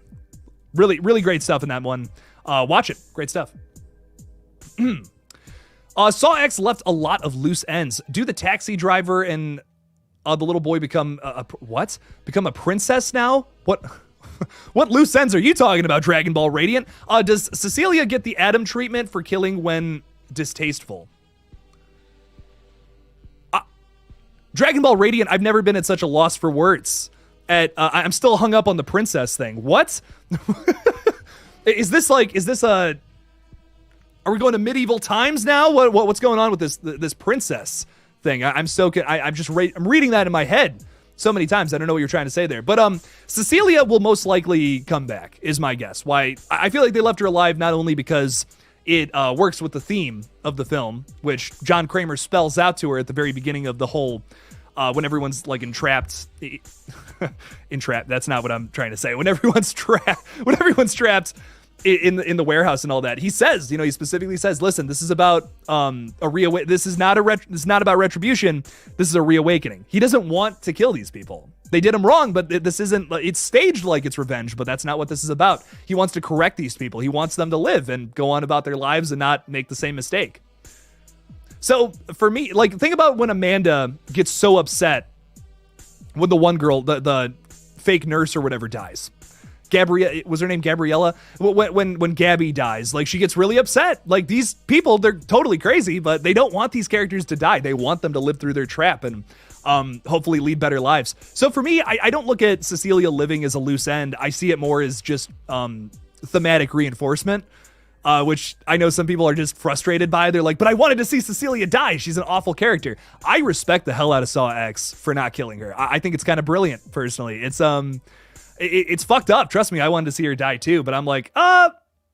Really, really great stuff in that one. Watch it. Great stuff. Saw X left a lot of loose ends. Do the taxi driver and the little boy become become a princess now? What loose ends are you talking about, Dragon Ball Radiant? Does Cecilia get the Adam treatment for killing when distasteful? Dragon Ball Radiant, I've never been at such a loss for words. I'm still hung up on the princess thing. What? Is this a... Are we going to medieval times now? What's going on with this princess thing? I'm reading that in my head so many times. I don't know what you're trying to say there. But Cecilia will most likely come back, is my guess. Why? I feel like they left her alive not only because it works with the theme of the film, which John Kramer spells out to her at the very beginning of the whole, when everyone's entrapped. Entrapped, that's not what I'm trying to say. When everyone's trapped, in the warehouse and all that, he says, he specifically says, listen, this is about this is not about retribution. This is a reawakening. He doesn't want to kill these people. They did him wrong, but this isn't, it's staged like it's revenge, but that's not what this is about. He wants to correct these people. He wants them to live and go on about their lives and not make the same mistake. So for me, like, think about when Amanda gets so upset when the one girl, the fake nurse or whatever, dies. Was her name Gabriella? When Gabby dies, like, she gets really upset. Like, these people, they're totally crazy, but they don't want these characters to die. They want them to live through their trap and hopefully lead better lives. So for me, I don't look at Cecilia living as a loose end. I see it more as just thematic reinforcement, which I know some people are just frustrated by. They're like, but I wanted to see Cecilia die. She's an awful character. I respect the hell out of Saw X for not killing her. I think it's kind of brilliant, personally. It's fucked up. Trust me, I wanted to see her die too, but I'm like,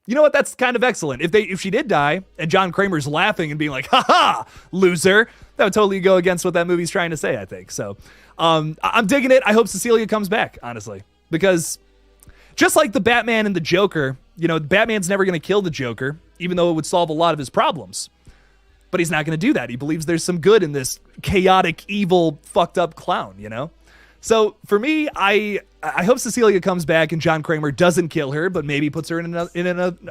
you know what? That's kind of excellent. If she did die and John Kramer's laughing and being like, haha, loser, that would totally go against what that movie's trying to say, I think. So I'm digging it. I hope Cecilia comes back, honestly, because just like the Batman and the Joker, Batman's never going to kill the Joker, even though it would solve a lot of his problems. But he's not going to do that. He believes there's some good in this chaotic, evil, fucked up clown, So for me, I hope Cecilia comes back and John Kramer doesn't kill her, but maybe puts her in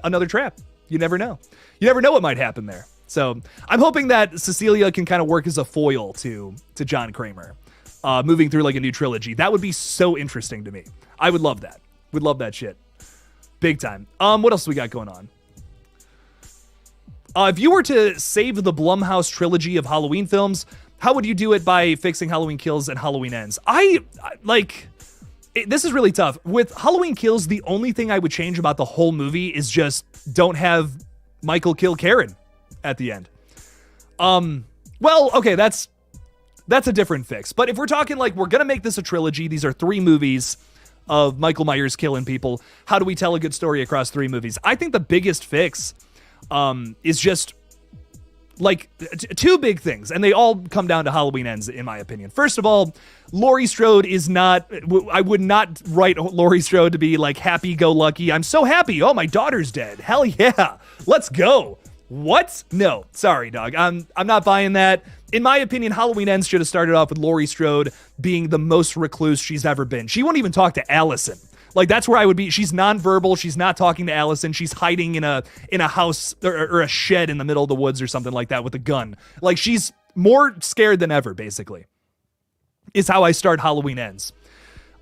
another trap. You never know. You never know what might happen there. So I'm hoping that Cecilia can kind of work as a foil to John Kramer, moving through like a new trilogy. That would be so interesting to me. I would love that. Would love that shit. Big time. What else we got going on? If you were to save the Blumhouse trilogy of Halloween films, how would you do it by fixing Halloween Kills and Halloween Ends? This is really tough. With Halloween Kills, the only thing I would change about the whole movie is just don't have Michael kill Karen at the end. Well, okay, that's a different fix. But if we're talking like, we're going to make this a trilogy, these are 3 movies of Michael Myers killing people. How do we tell a good story across 3 movies? I think the biggest fix is just like 2 big things, and they all come down to Halloween Ends, in my opinion. First of all, Laurie Strode is not, I would not write Laurie Strode to be like happy-go-lucky. I'm so happy. Oh, my daughter's dead. Hell yeah. Let's go. What? No, sorry, dog. I'm not buying that. In my opinion, Halloween Ends should have started off with Laurie Strode being the most recluse she's ever been. She won't even talk to Allison. Like, that's where I would be. She's nonverbal. She's not talking to Allison. She's hiding in a house or a shed in the middle of the woods or something like that with a gun. Like, she's more scared than ever, basically, is how I start Halloween Ends.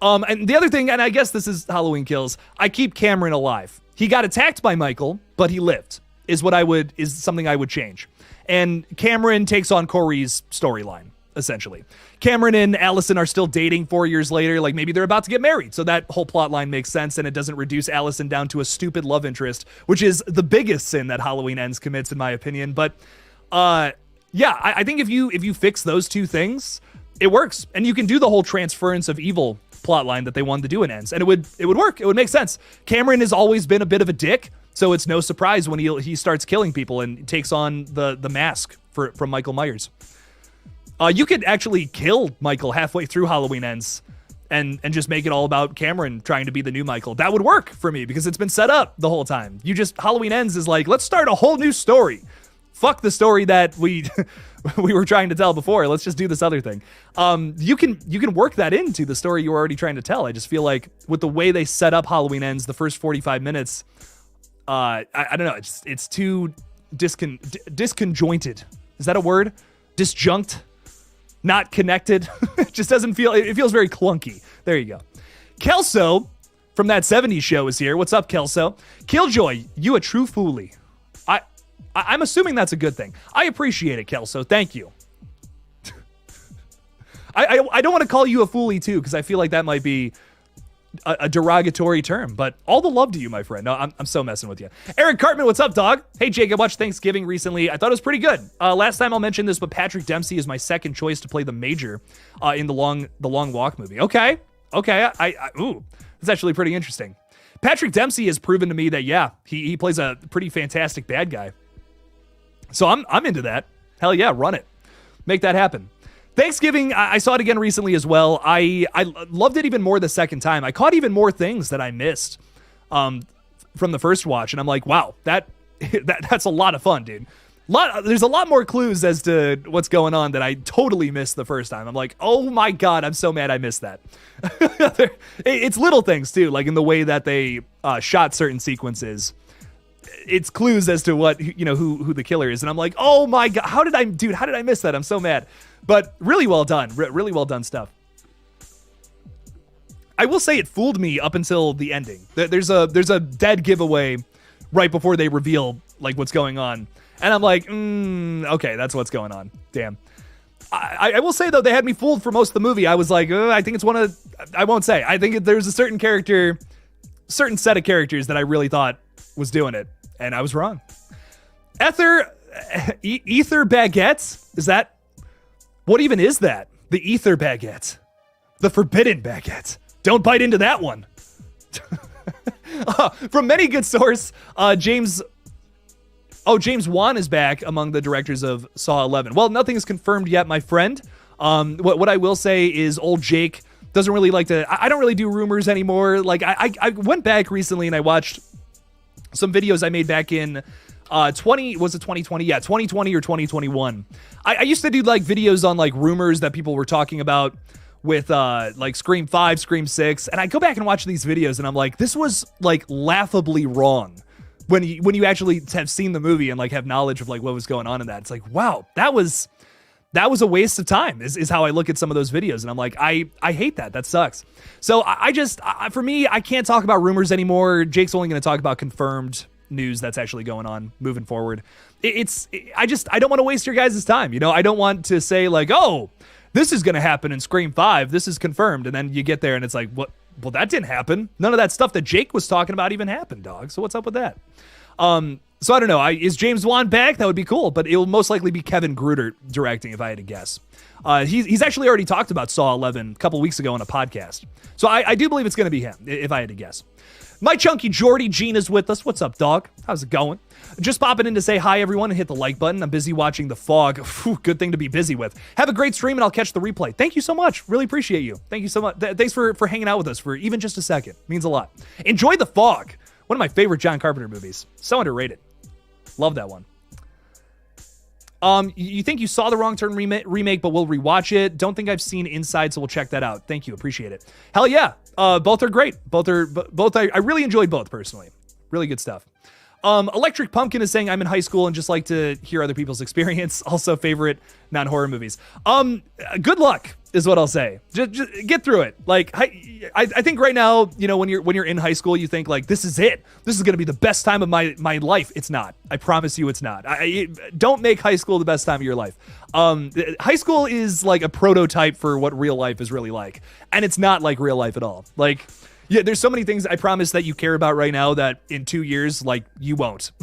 And the other thing, and I guess this is Halloween Kills, I keep Cameron alive. He got attacked by Michael, but he lived, is something I would change. And Cameron takes on Corey's storyline, essentially. Cameron and Allison are still dating 4 years later. Like, maybe they're about to get married. So that whole plot line makes sense, and it doesn't reduce Allison down to a stupid love interest, which is the biggest sin that Halloween Ends commits, in my opinion. But yeah, I think if you fix those 2 things, it works. And you can do the whole transference of evil plotline that they wanted to do in Ends, and it would work. It would make sense. Cameron has always been a bit of a dick, so it's no surprise when he starts killing people and takes on the mask from Michael Myers. You could actually kill Michael halfway through Halloween Ends and just make it all about Cameron trying to be the new Michael. That would work for me because it's been set up the whole time. Halloween Ends is like, let's start a whole new story. Fuck the story that we were trying to tell before. Let's just do this other thing. You can work that into the story you were already trying to tell. I just feel like with the way they set up Halloween Ends, the first 45 minutes, I don't know. It's too disconjointed. Is that a word? Disjunct? Not connected. It just doesn't feel, it feels very clunky. There you go. Kelso from that 70s show is here. What's up, Kelso? KillJoy, you a true foolie. I'm assuming that's a good thing. I appreciate it, Kelso. Thank you. I don't want to call you a foolie too, because I feel like that might be a derogatory term, but all the love to you, my friend. No, I'm so messing with you. Eric Cartman, what's up, dog? Hey, Jake, I watched Thanksgiving recently. I thought it was pretty good. Last time I'll mention this, but Patrick Dempsey is my second choice to play the Major in the Long Walk movie. Okay. Ooh, that's actually pretty interesting. Patrick Dempsey has proven to me that, yeah, he plays a pretty fantastic bad guy. So I'm into that. Hell yeah, run it. Make that happen. Thanksgiving, I saw it again recently as well. I loved it even more the second time. I caught even more things that I missed from the first watch, and I'm like, wow, that's a lot of fun, dude. There's a lot more clues as to what's going on that I totally missed the first time. I'm like, oh my God, I'm so mad I missed that. It's little things too, like in the way that they shot certain sequences. It's clues as to what, who the killer is. And I'm like, oh my God, how did I miss that? I'm so mad. But really well done. Really well done stuff. I will say it fooled me up until the ending. There's a dead giveaway right before they reveal like what's going on. And I'm like, okay, that's what's going on. Damn. I will say, though, they had me fooled for most of the movie. I was like, I think it's I won't say. I think there's a certain set of characters that I really thought was doing it. And I was wrong. Ether baguettes? What even is that? The ether baguette. The forbidden baguette. Don't bite into that one. From many good source, James Wan is back among the directors of Saw 11. Well, nothing is confirmed yet, my friend. What I will say is old Jake doesn't really like to... I don't really do rumors anymore. Like, I went back recently and I watched some videos I made back in 2020? Yeah, 2020 or 2021. I used to do, like, videos on, like, rumors that people were talking about with, like, Scream 5, Scream 6. And I go back and watch these videos and I'm like, this was, like, laughably wrong. When you actually have seen the movie and like have knowledge of like what was going on in that, it's like, wow, that was a waste of time is how I look at some of those videos. And I'm like, I hate that. That sucks. So for me, I can't talk about rumors anymore. Jake's only going to talk about confirmed news that's actually going on moving forward. I don't want to waste your guys' time. I don't want to say like, oh, this is going to happen in Scream 5. This is confirmed. And then you get there and it's like, what? Well, that didn't happen. None of that stuff that Jake was talking about even happened, dog. So what's up with that? So I don't know. Is James Wan back? That would be cool, but it will most likely be Kevin Gruder directing if I had to guess. He's actually already talked about Saw 11 a couple weeks ago on a podcast. So I do believe it's going to be him, if I had to guess. My chunky Jordy Gene is with us. What's up, dog? How's it going? Just popping in to say hi, everyone, and hit the like button. I'm busy watching The Fog. Whew, good thing to be busy with. Have a great stream, and I'll catch the replay. Thank you so much. Really appreciate you. Thank you so much. Thanks for hanging out with us for even just a second. Means a lot. Enjoy The Fog. One of my favorite John Carpenter movies. So underrated. Love that one. You think you saw The Wrong Turn remake, but we'll rewatch it. Don't think I've seen Inside, so we'll check that out. Thank you. Appreciate it. Hell yeah. Both are great. Both I really enjoyed both personally. Really good stuff. Electric Pumpkin is saying I'm in high school and just like to hear other people's experience. Also favorite non-horror movies. Good luck is what I'll say. Just get through it. Like I think right now, when you're in high school, you think like, this is it. This is going to be the best time of my life. It's not. I promise you it's not. Don't make high school the best time of your life. High school is like a prototype for what real life is really like. And it's not like real life at all. Like, yeah, there's so many things I promise that you care about right now that in 2 years, like, you won't.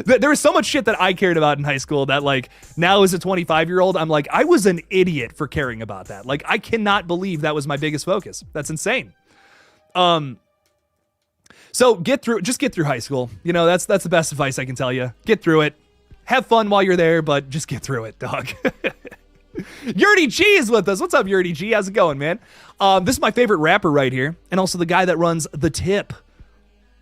There was so much shit that I cared about in high school that, like, now as a 25-year-old, I'm like, I was an idiot for caring about that. Like, I cannot believe that was my biggest focus. That's insane. So get through high school. That's the best advice I can tell you. Get through it. Have fun while you're there, but just get through it, dog. Yurdy G is with us. What's up, Yurdy G? How's it going, man? This is my favorite rapper right here, and also the guy that runs The Tip,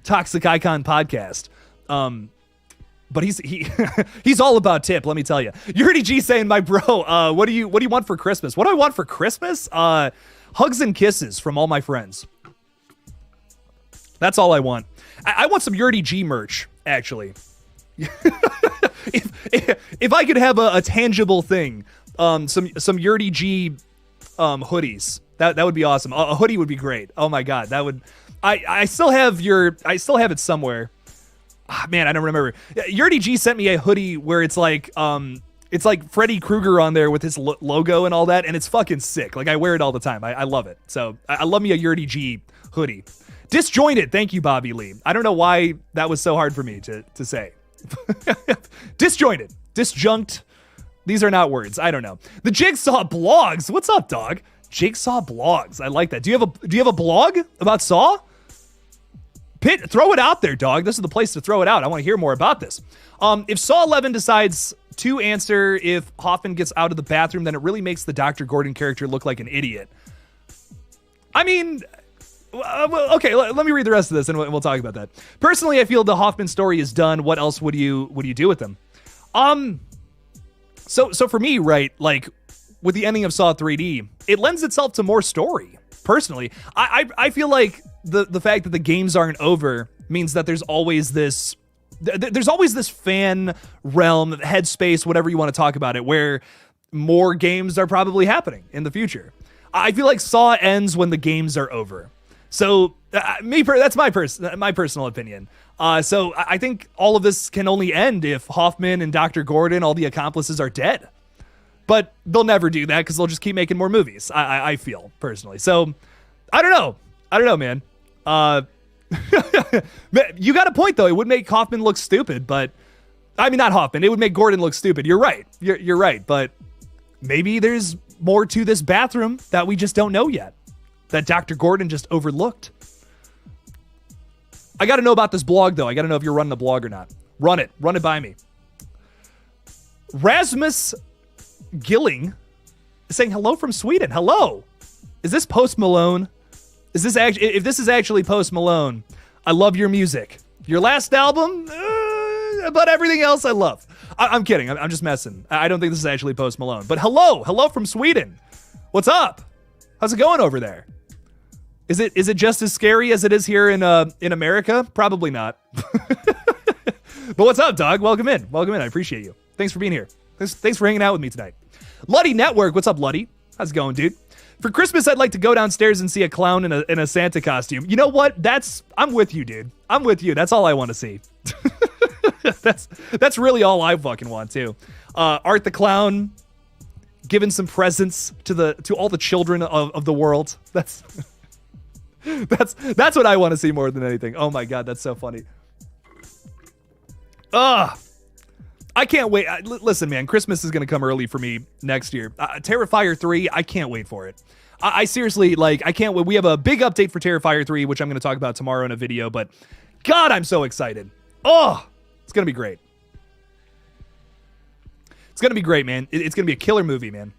Toxic Icon podcast. But he's all about Tip, let me tell you. Yurdy G saying, my bro, what do you want for Christmas? What do I want for Christmas? Hugs and kisses from all my friends. That's all I want. I want some Yurdy G merch, actually. If I could have a tangible thing. Some Yurdy G hoodies. That would be awesome. A hoodie would be great. Oh my god, that would. I still have it somewhere. Man, I don't remember. Yurdy G sent me a hoodie where it's like Freddy Krueger on there with his logo and all that, and it's fucking sick. Like, I wear it all the time. I love it. So I love me a Yurdy G hoodie. Disjointed. Thank you, Bobby Lee. I don't know why that was so hard for me to say. Disjointed. Disjunct. These are not words. I don't know. The Jigsaw blogs. What's up, dog? Jigsaw blogs. I like that. Do you have a blog about Saw? Throw it out there, dog. This is the place to throw it out. I want to hear more about this. If Saw 11 decides to answer if Hoffman gets out of the bathroom, then it really makes the Dr. Gordon character look like an idiot. I mean, Well, okay, let me read the rest of this and we'll talk about that. Personally, I feel the Hoffman story is done. What else would you do with him? So for me, right, like with the ending of Saw 3D, it lends itself to more story. Personally, I feel like the fact that the games aren't over means that there's always this fan realm, headspace, whatever you want to talk about it, where more games are probably happening in the future. I feel like Saw ends when the games are over. So that's my personal opinion. So I think all of this can only end if Hoffman and Dr. Gordon, all the accomplices, are dead. But they'll never do that because they'll just keep making more movies. I feel personally. So I don't know, man. You got a point though. It would make Hoffman look stupid, but I mean not Hoffman. It would make Gordon look stupid. You're right. You're right. But maybe there's more to this bathroom that we just don't know yet, that Dr. Gordon just overlooked. I got to know about this blog, though. I got to know if you're running a blog or not. Run it by me. Rasmus Gilling is saying hello from Sweden. Hello. Is this Post Malone? Is this actually? If this is actually Post Malone, I love your music. Your last album, but everything else I love. I'm kidding. I'm just messing. I don't think this is actually Post Malone. But hello from Sweden. What's up? How's it going over there? Is it just as scary as it is here in America? Probably not. But what's up, dog? Welcome in. I appreciate you. Thanks for being here. Thanks for hanging out with me tonight. Luddy Network. What's up, Luddy? How's it going, dude? For Christmas, I'd like to go downstairs and see a clown in a Santa costume. You know what? I'm with you, dude. I'm with you. That's all I want to see. That's really all I fucking want too. Art the Clown giving some presents to all the children of the world. That's what I want to see more than anything. Oh my god, that's so funny. I can't wait. Listen, man, Christmas is gonna come early for me next year. Terrifier 3, I can't wait for it. I seriously, like, I can't wait. We have a big update for Terrifier 3, which I'm gonna talk about tomorrow in a video, but god, I'm so excited. It's gonna be great. It's gonna be great, man. It's gonna be a killer movie, man.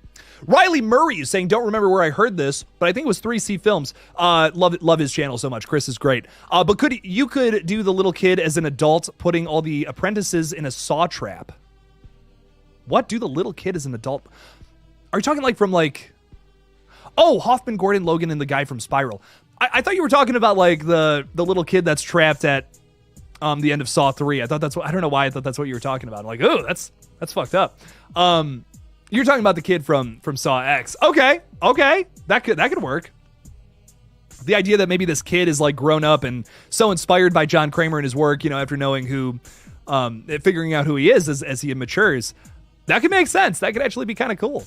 Riley Murray is saying, don't remember where I heard this, but I think it was 3C Films. Love his channel so much. Chris is great. But could do the little kid as an adult, putting all the apprentices in a saw trap? What? Do the little kid as an adult? Are you talking like from like... Oh, Hoffman, Gordon, Logan, and the guy from Spiral. I thought you were talking about like the little kid that's trapped at the end of Saw 3. I thought that's what... I don't know why I thought that's what you were talking about. I'm like, oh, that's fucked up. You're talking about the kid from Saw X. Okay. That could work. The idea that maybe this kid is like grown up and so inspired by John Kramer and his work, you know, after knowing figuring out who he is as he matures, that could make sense. That could actually be kind of cool.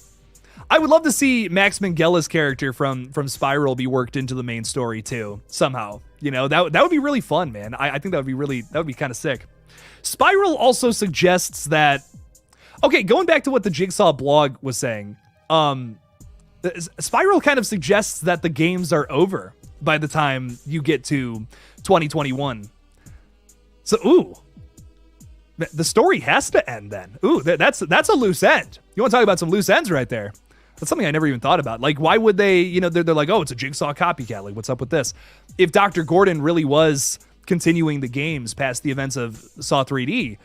I would love to see Max Minghella character from Spiral be worked into the main story too, somehow. You know, that would be really fun, man. I think that would be kind of sick. Spiral also suggests that... Okay, going back to what the Jigsaw blog was saying, Spiral kind of suggests that the games are over by the time you get to 2021. So, the story has to end then. That's a loose end. You want to talk about some loose ends right there? That's something I never even thought about. Like, why would they, you know, they're like, oh, it's a Jigsaw copycat. Like, what's up with this? If Dr. Gordon really was continuing the games past the events of Saw 3D,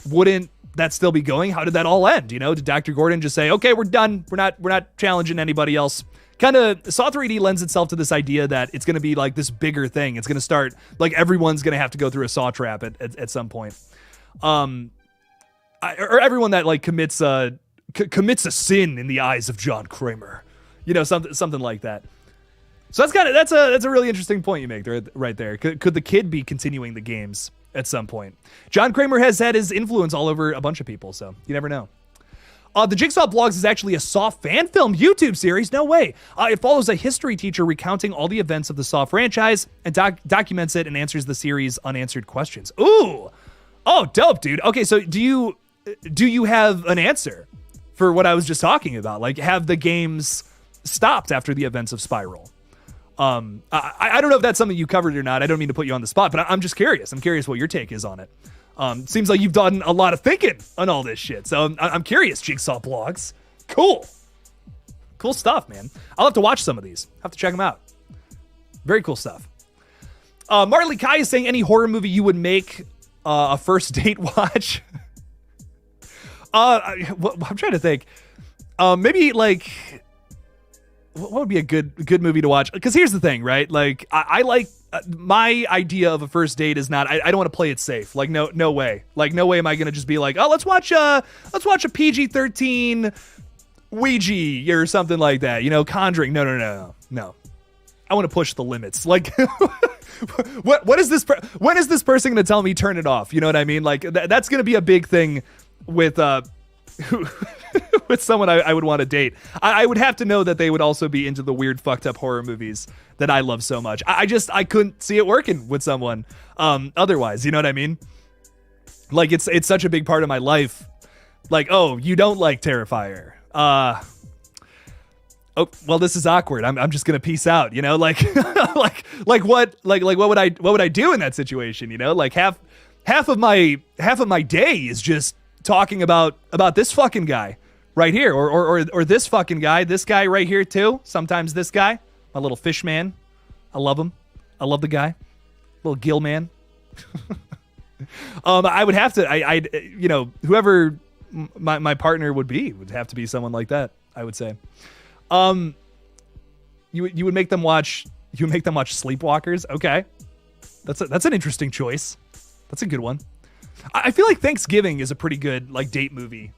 wouldn't that still be going? How did that all end? You know, did Dr. Gordon just say, okay, we're done. We're not challenging anybody else? Kind of, Saw 3D lends itself to this idea that it's going to be like this bigger thing. It's going to start, like, everyone's going to have to go through a saw trap at some point. Or everyone that, like, commits a sin in the eyes of John Kramer. You know, something like that. So that's a really interesting point you make right there. Could the kid be continuing the games at some point? John Kramer has had his influence all over a bunch of people, so you never know. The Jigsaw Blogs is actually a Saw fan film YouTube series. No way. It follows a history teacher recounting all the events of the Saw franchise and documents it and answers the series' unanswered questions. Ooh. Oh, dope, dude. Okay, so do you have an answer for what I was just talking about? Like, have the games stopped after the events of Spiral? I don't know if that's something you covered or not. I don't mean to put you on the spot, but I'm just curious. I'm curious what your take is on it. Seems like you've done a lot of thinking on all this shit. So I'm curious, Jigsaw Blogs. Cool stuff, man. I'll have to watch some of these. Have to check them out. Very cool stuff. Marley Kai is saying any horror movie you would make a first date watch. I'm trying to think. Maybe like, what would be a good movie to watch? Because here's the thing, right? Like, I like my idea of a first date is not. I don't want to play it safe. Like, no way. Like, no way am I gonna just be like, oh, let's watch a PG-13 Ouija or something like that. You know, Conjuring. No. I want to push the limits. Like, what is this? When is this person going to tell me turn it off? You know what I mean? Like, that's going to be a big thing with with someone I would want to date. I would have to know that they would also be into the weird, fucked up horror movies that I love so much. I couldn't see it working with someone otherwise. You know what I mean? Like, it's such a big part of my life. Like, oh, you don't like Terrifier. Oh, well, this is awkward. I'm just gonna peace out, you know, like what would I do in that situation? You know, like half of my day is just talking about this fucking guy right here, or this fucking guy, this guy right here too. Sometimes this guy, my little fish man. I love him. I love the guy, little gill man. I would have to, I'd you know, whoever my partner would have to be someone like that, I would say. You would make them watch Sleepwalkers. Okay. That's an interesting choice. That's a good one. I feel like Thanksgiving is a pretty good like date movie,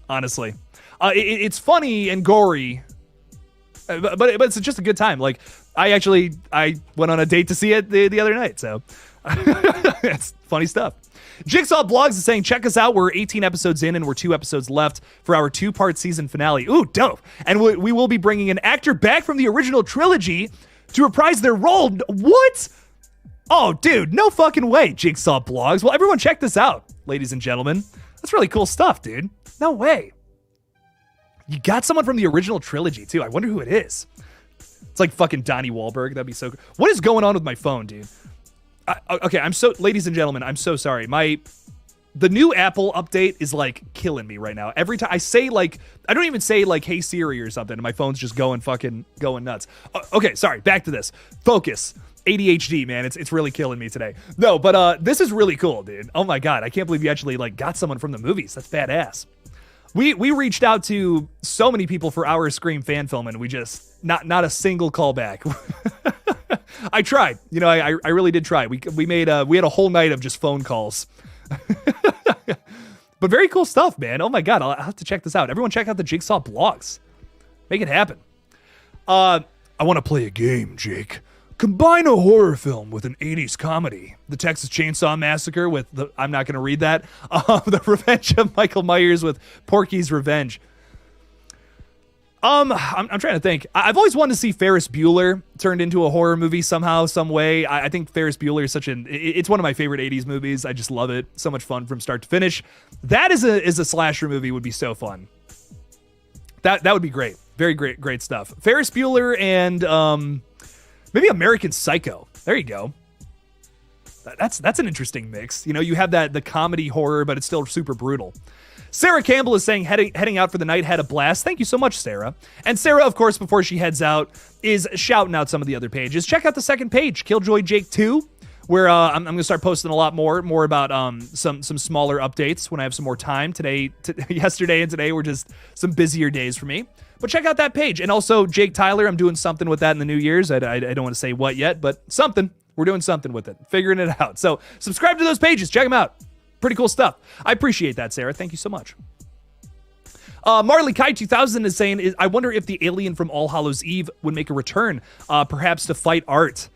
honestly. It's funny and gory, but it's just a good time. Like I went on a date to see it the other night, so it's funny stuff. Jigsaw Blogs is saying, check us out. We're 18 episodes in and we're 2 episodes left for our 2-part season finale. Ooh, dope. And we will be bringing an actor back from the original trilogy to reprise their role. What? Oh, dude, no fucking way, Jigsaw Blogs. Well, everyone check this out, ladies and gentlemen. That's really cool stuff, dude. No way. You got someone from the original trilogy, too. I wonder who it is. It's like fucking Donnie Wahlberg. That'd be so cool. What is going on with my phone, dude? Okay, ladies and gentlemen, I'm so sorry. The new Apple update is like killing me right now. Every time I say like, I don't even say like, hey Siri or something, and my phone's just going nuts. Okay, sorry, back to this. Focus. ADHD, man, it's really killing me today. No, but this is really cool, dude. Oh my God, I can't believe you actually like got someone from the movies. That's badass. We reached out to so many people for our Scream fan film, and we just not a single callback. I tried, you know, I really did try. We had a whole night of just phone calls. But very cool stuff, man. Oh my God, I'll have to check this out. Everyone check out the Jigsaw Blogs. Make it happen. I want to play a game, Jake. Combine a horror film with an 80s comedy. The Texas Chainsaw Massacre with I'm not going to read that. The Revenge of Michael Myers with Porky's Revenge. I'm trying to think. I've always wanted to see Ferris Bueller turned into a horror movie somehow, some way. I think Ferris Bueller is it's one of my favorite 80s movies. I just love it. So much fun from start to finish. That is a slasher movie would be so fun. That would be great. Very great stuff. Ferris Bueller and maybe American Psycho. There you go. That's an interesting mix. You know, you have the comedy horror, but it's still super brutal. Sarah Campbell is saying heading out for the night, had a blast. Thank you so much, Sarah. And Sarah, of course, before she heads out, is shouting out some of the other pages. Check out the second page, KillJoy Jake 2, where I'm going to start posting a lot more about some smaller updates when I have some more time. Yesterday and today were just some busier days for me. But check out that page. And also, Jake Tyler, I'm doing something with that in the New Year's. I don't want to say what yet, but something. We're doing something with it. Figuring it out. So subscribe to those pages. Check them out. Pretty cool stuff. I appreciate that, Sarah. Thank you so much. Marley Kai 2000 is saying, I wonder if the alien from All Hallows Eve would make a return, perhaps to fight Art.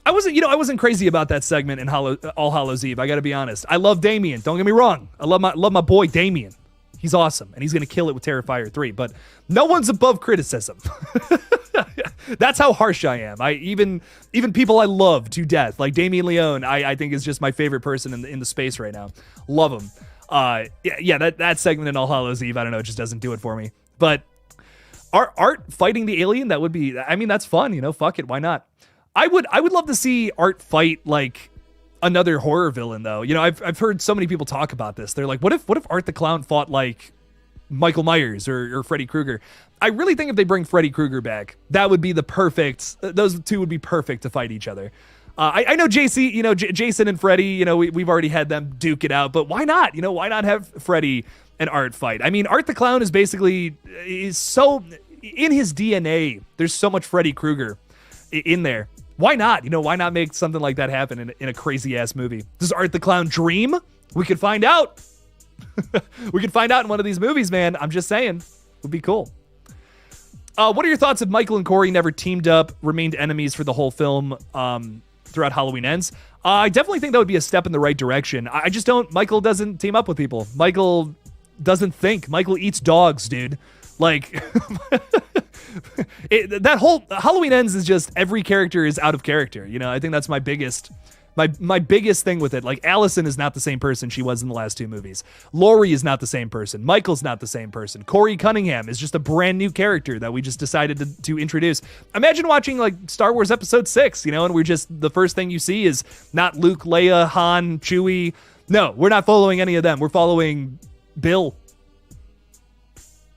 I wasn't crazy about that segment in All Hallows Eve. I got to be honest. I love Damien. Don't get me wrong. I love my boy Damien. He's awesome, and he's going to kill it with Terrifier 3, but no one's above criticism. That's how harsh I am. Even people I love to death, like Damien Leone, I think is just my favorite person in the space right now. Love him. That segment in All Hallows Eve, I don't know, it just doesn't do it for me. But Art fighting the alien, that would be, I mean, that's fun, you know, fuck it, why not? I would love to see Art fight, like, another horror villain, though. You know, I've heard so many people talk about this. They're like, what if Art the Clown fought like Michael Myers or Freddy Krueger. I really think if they bring Freddy Krueger back, that would be those two would be perfect to fight each other. I know Jason and Freddy, we've already had them duke it out, but why not? Why not have Freddy and Art fight? I mean, Art the Clown is so in his DNA. There's so much Freddy Krueger in there. Why not? Why not make something like that happen in a crazy ass movie? Does Art the Clown dream? We could find out. We could find out in one of these movies, man. I'm just saying. Would be cool. What are your thoughts if Michael and Corey never teamed up, remained enemies for the whole film throughout Halloween Ends? I definitely think that would be a step in the right direction. I just don't. Michael doesn't team up with people. Michael doesn't think. Michael eats dogs, dude. Like, that whole Halloween Ends is just every character is out of character. I think that's my biggest thing with it. Like, Allison is not the same person she was in the last two movies. Laurie is not the same person. Michael's not the same person. Corey Cunningham is just a brand new character that we just decided to introduce. Imagine watching like Star Wars Episode 6, and the first thing you see is not Luke, Leia, Han, Chewie. No, we're not following any of them. We're following Bill.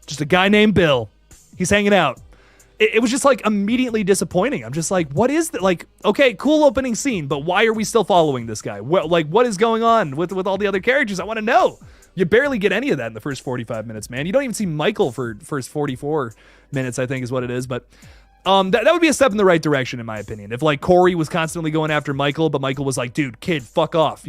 Just a guy named Bill. He's hanging out. It was just like immediately disappointing. I'm just like, what is that? Like, okay, cool opening scene, but why are we still following this guy? What is going on with all the other characters? I want to know. You barely get any of that in the first 45 minutes, man. You don't even see Michael for first 44 minutes, I think is what it is. But that would be a step in the right direction, in my opinion. If like Corey was constantly going after Michael, but Michael was like, dude, kid, fuck off,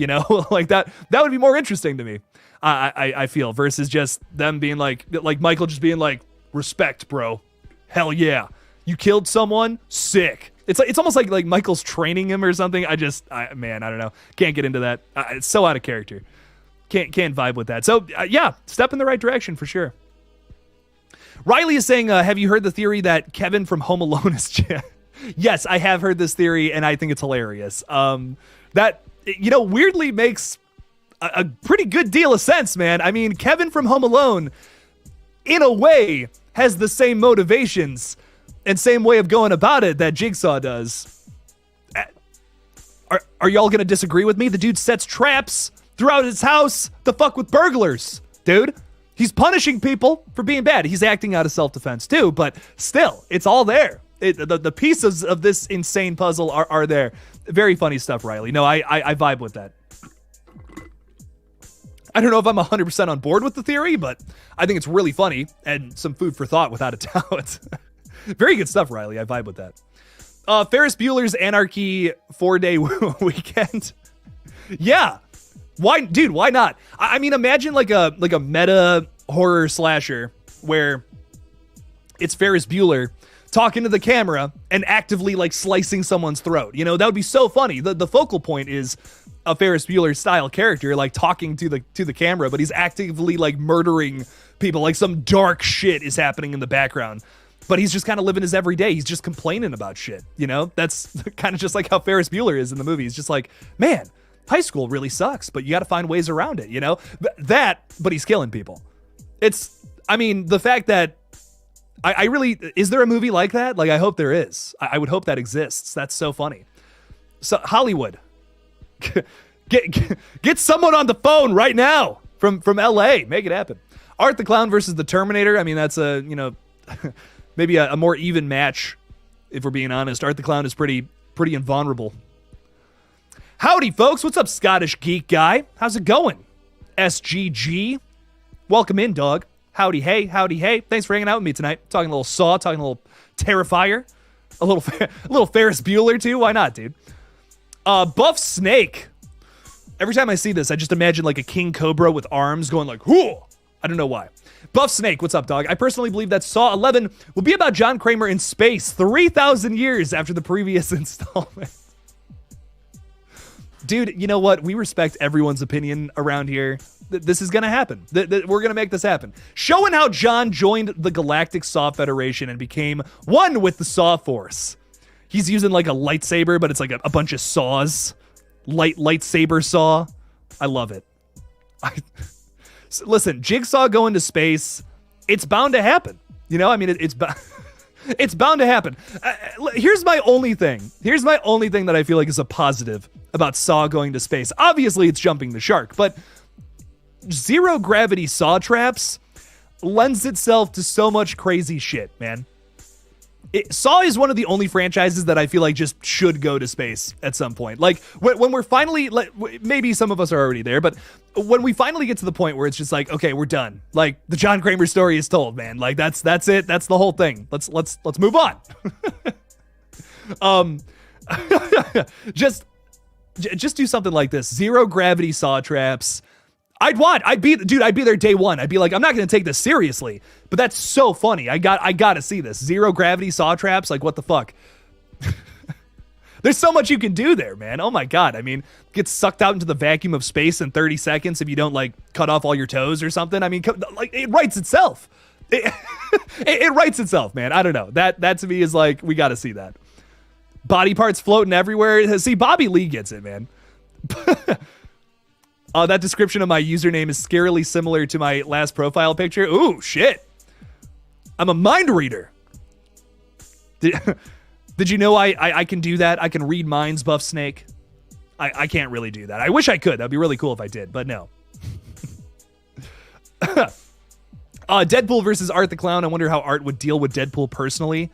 like that would be more interesting to me. I feel, versus just them being like Michael just being like, respect, bro. Hell yeah. You killed someone? Sick. It's almost like Michael's training him or something. I don't know. Can't get into that. It's so out of character. Can't vibe with that. So yeah, step in the right direction for sure. Riley is saying, have you heard the theory that Kevin from Home Alone is Yes, I have heard this theory and I think it's hilarious. That, weirdly makes a pretty good deal of sense, man. I mean, Kevin from Home Alone, in a way, has the same motivations and same way of going about it that Jigsaw does. Are y'all gonna disagree with me? The dude sets traps throughout his house to fuck with burglars, dude. He's punishing people for being bad. He's acting out of self-defense too, but still, it's all there. The pieces of this insane puzzle are there. Very funny stuff, Riley. No, I vibe with that. I don't know if I'm 100% on board with the theory, but I think it's really funny and some food for thought without a doubt. Very good stuff, Riley. I vibe with that. Ferris Bueller's Anarchy 4-day weekend. Yeah. Why not? I mean, imagine like a meta horror slasher where it's Ferris Bueller talking to the camera and actively like slicing someone's throat. That would be so funny. The focal point is a Ferris Bueller style character, like talking to the camera, but he's actively like murdering people. Like some dark shit is happening in the background, but he's just kind of living his everyday. He's just complaining about shit. That's kind of just like how Ferris Bueller is in the movie. He's just like, man, high school really sucks, but you got to find ways around it. But he's killing people. The fact that is there a movie like that? Like, I hope there is. I would hope that exists. That's so funny. So Hollywood. Get someone on the phone right now from LA. Make it happen. Art the Clown versus the Terminator. I mean, that's maybe a more even match, if we're being honest. Art the Clown is pretty invulnerable. Howdy, folks. What's up, Scottish geek guy? How's it going? SGG. Welcome in, dog. Howdy, hey. Howdy, hey. Thanks for hanging out with me tonight. Talking a little Saw, talking a little Terrifier, a little Ferris Bueller too. Why not, dude? Buff Snake. Every time I see this, I just imagine like a king cobra with arms going like, whoo! I don't know why. Buff Snake, what's up, dog? I personally believe that Saw 11 will be about John Kramer in space 3,000 years after the previous installment. Dude, you know what? We respect everyone's opinion around here. This is going to happen. We're going to make this happen. Showing how John joined the Galactic Saw Federation and became one with the Saw Force. He's using like a lightsaber, but it's like a bunch of saws. Lightsaber saw. I love it. Listen, Jigsaw going to space, it's bound to happen. It's bound to happen. Here's my only thing that I feel like is a positive about Saw going to space. Obviously, it's jumping the shark, but zero gravity saw traps, lends itself to so much crazy shit, man. Saw is one of the only franchises that I feel like just should go to space at some point. Like when we're finally, maybe some of us are already there, but when we finally get to the point where it's just like, okay, we're done. Like the John Kramer story is told, man. Like that's it. That's the whole thing. Let's move on. Just do something like this. Zero gravity saw traps. I'd be there day one. I'd be like, I'm not going to take this seriously, but that's so funny. I got to see this. Zero gravity saw traps. Like, what the fuck? There's so much you can do there, man. Oh my God. I mean, get sucked out into the vacuum of space in 30 seconds if you don't like cut off all your toes or something. I mean, like it writes itself. It writes itself, man. I don't know. That to me is like, we got to see that. Body parts floating everywhere. See, Bobby Lee gets it, man. That description of my username is scarily similar to my last profile picture. Ooh, shit. I'm a mind reader. Did you know I can do that? I can read minds, Buff Snake. I can't really do that. I wish I could. That'd be really cool if I did, but no. Deadpool versus Art the Clown. I wonder how Art would deal with Deadpool personally,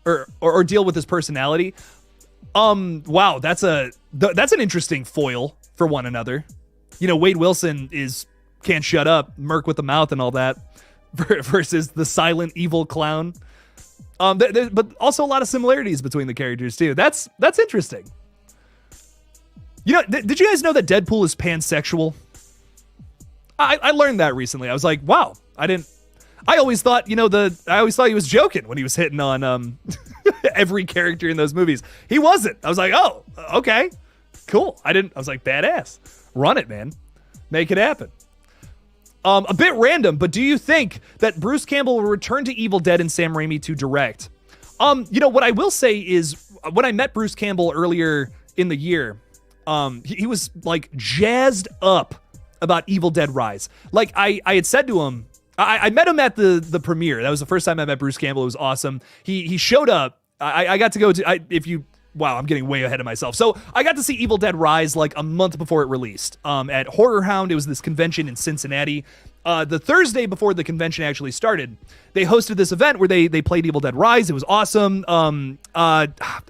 or deal with his personality. Wow, that's an interesting foil for one another. You know, Wade Wilson can't shut up, Merc with the mouth and all that, versus the silent evil clown. But also a lot of similarities between the characters too. That's interesting. You know, did you guys know that Deadpool is pansexual? I learned that recently. I was like, wow, I always thought he was joking when he was hitting on every character in those movies. He wasn't. I was like, oh, okay, cool. I was like, badass. Run it, man. Make it happen. A bit random, but do you think that Bruce Campbell will return to Evil Dead and Sam Raimi to direct? You know, what I will say is when I met Bruce Campbell earlier in the year, he was like jazzed up about Evil Dead Rise. Like I had said to him, I met him at the premiere. That was the first time I met Bruce Campbell. It was awesome. He showed up. I got to go to, wow, I'm getting way ahead of myself. So I got to see Evil Dead Rise like a month before it released at Horror Hound. It was this convention in Cincinnati. The Thursday before the convention actually started, they hosted this event where they played Evil Dead Rise. It was awesome. A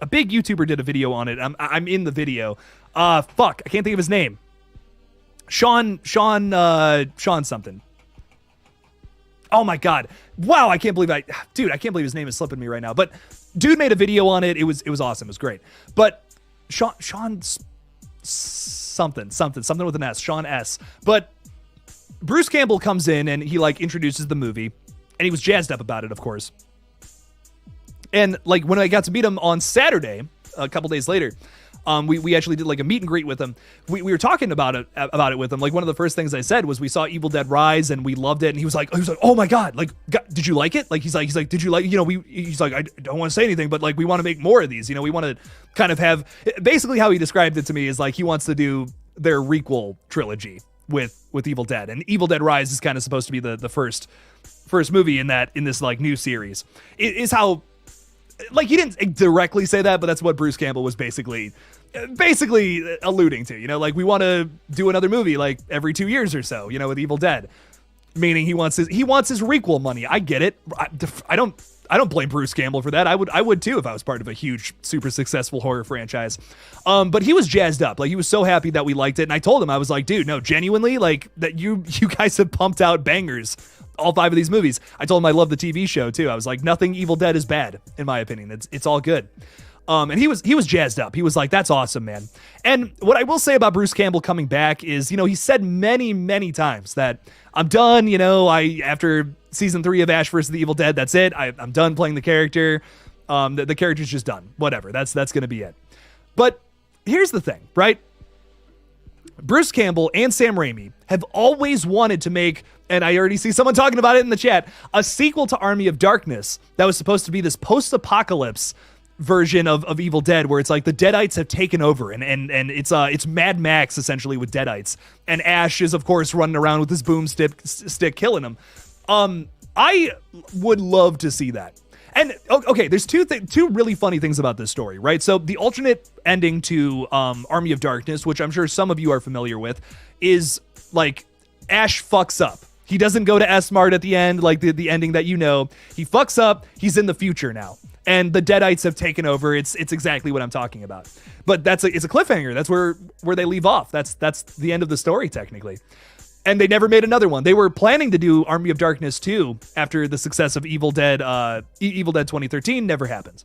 big YouTuber did a video on it. I'm in the video. Fuck, I can't think of his name. Sean something. Oh my God. Wow, I can't believe I can't believe his name is slipping me right now. But dude made a video on it. It was awesome. It was great. But Sean something with an S, Sean S. But Bruce Campbell comes in and he like introduces the movie, and he was jazzed up about it, of course. And like when I got to meet him on Saturday, a couple days later, we actually did like a meet and greet with him. We were talking about it with him. Like one of the first things I said was we saw Evil Dead Rise and we loved it. And he was like, oh my God, like, did you like it? Like, he's like, did you like, you know, he's like, I don't want to say anything, but like, we want to make more of these, you know, we want to kind of have, basically how he described it to me is like, he wants to do their requel trilogy with Evil Dead, and Evil Dead Rise is kind of supposed to be the first movie in this like new series. It is how, like, he didn't directly say that, but that's what Bruce Campbell was basically alluding to, you know, like we want to do another movie like every 2 years or so, you know, with Evil Dead, meaning he wants his requel money. I get it. I don't blame Bruce Campbell for that. I would too if I was part of a huge, super successful horror franchise. But he was jazzed up. Like he was so happy that we liked it. And I told him, I was like, dude, no, genuinely, like that you guys have pumped out bangers, all 5 of these movies. I told him I love the TV show too. I was like, nothing Evil Dead is bad, in my opinion. It's all good. And he was jazzed up. He was like, that's awesome, man. And what I will say about Bruce Campbell coming back is, you know, he said many, many times that I'm done, you know, after season 3 of Ash vs. the Evil Dead, that's it. I'm done playing the character. The character's just done. Whatever. That's going to be it. But here's the thing, right? Bruce Campbell and Sam Raimi have always wanted to make, and I already see someone talking about it in the chat, a sequel to Army of Darkness that was supposed to be this post-apocalypse version of Evil Dead, where it's like the Deadites have taken over, and it's Mad Max essentially with Deadites, and Ash is of course running around with his boomstick killing them. I would love to see that. And okay, there's two really funny things about this story, right? So the alternate ending to Army of Darkness, which I'm sure some of you are familiar with, is like Ash fucks up. He doesn't go to S-Mart at the end, like the ending that you know. He fucks up. He's in the future now. And the Deadites have taken over. It's exactly what I'm talking about. But it's a cliffhanger. That's where they leave off. That's the end of the story, technically. And they never made another one. They were planning to do Army of Darkness 2 after the success of Evil Dead 2013. Never happened.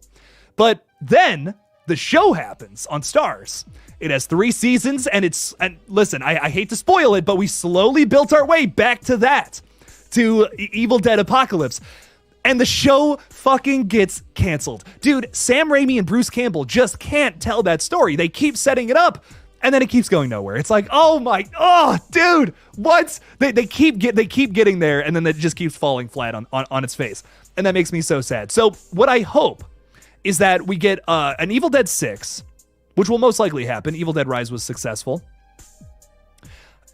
But then the show happens on Starz. It has 3 seasons, and listen, I hate to spoil it, but we slowly built our way back to that, to Evil Dead Apocalypse. And the show fucking gets canceled. Dude, Sam Raimi and Bruce Campbell just can't tell that story. They keep setting it up, and then it keeps going nowhere. It's like, dude, what? They keep getting there, and then it just keeps falling flat on its face. And that makes me so sad. So what I hope is that we get an Evil Dead 6, which will most likely happen. Evil Dead Rise was successful.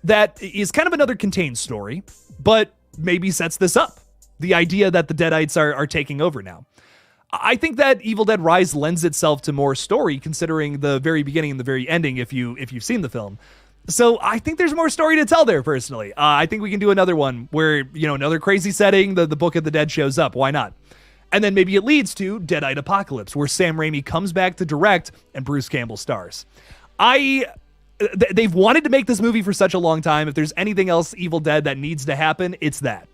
That is kind of another contained story, but maybe sets this up. The idea that the Deadites are taking over now. I think that Evil Dead Rise lends itself to more story, considering the very beginning and the very ending, if you've seen the film. So I think there's more story to tell there, personally. I think we can do another one where, another crazy setting, the Book of the Dead shows up. Why not? And then maybe it leads to Deadite Apocalypse, where Sam Raimi comes back to direct and Bruce Campbell stars. They've wanted to make this movie for such a long time. If there's anything else Evil Dead that needs to happen, it's that.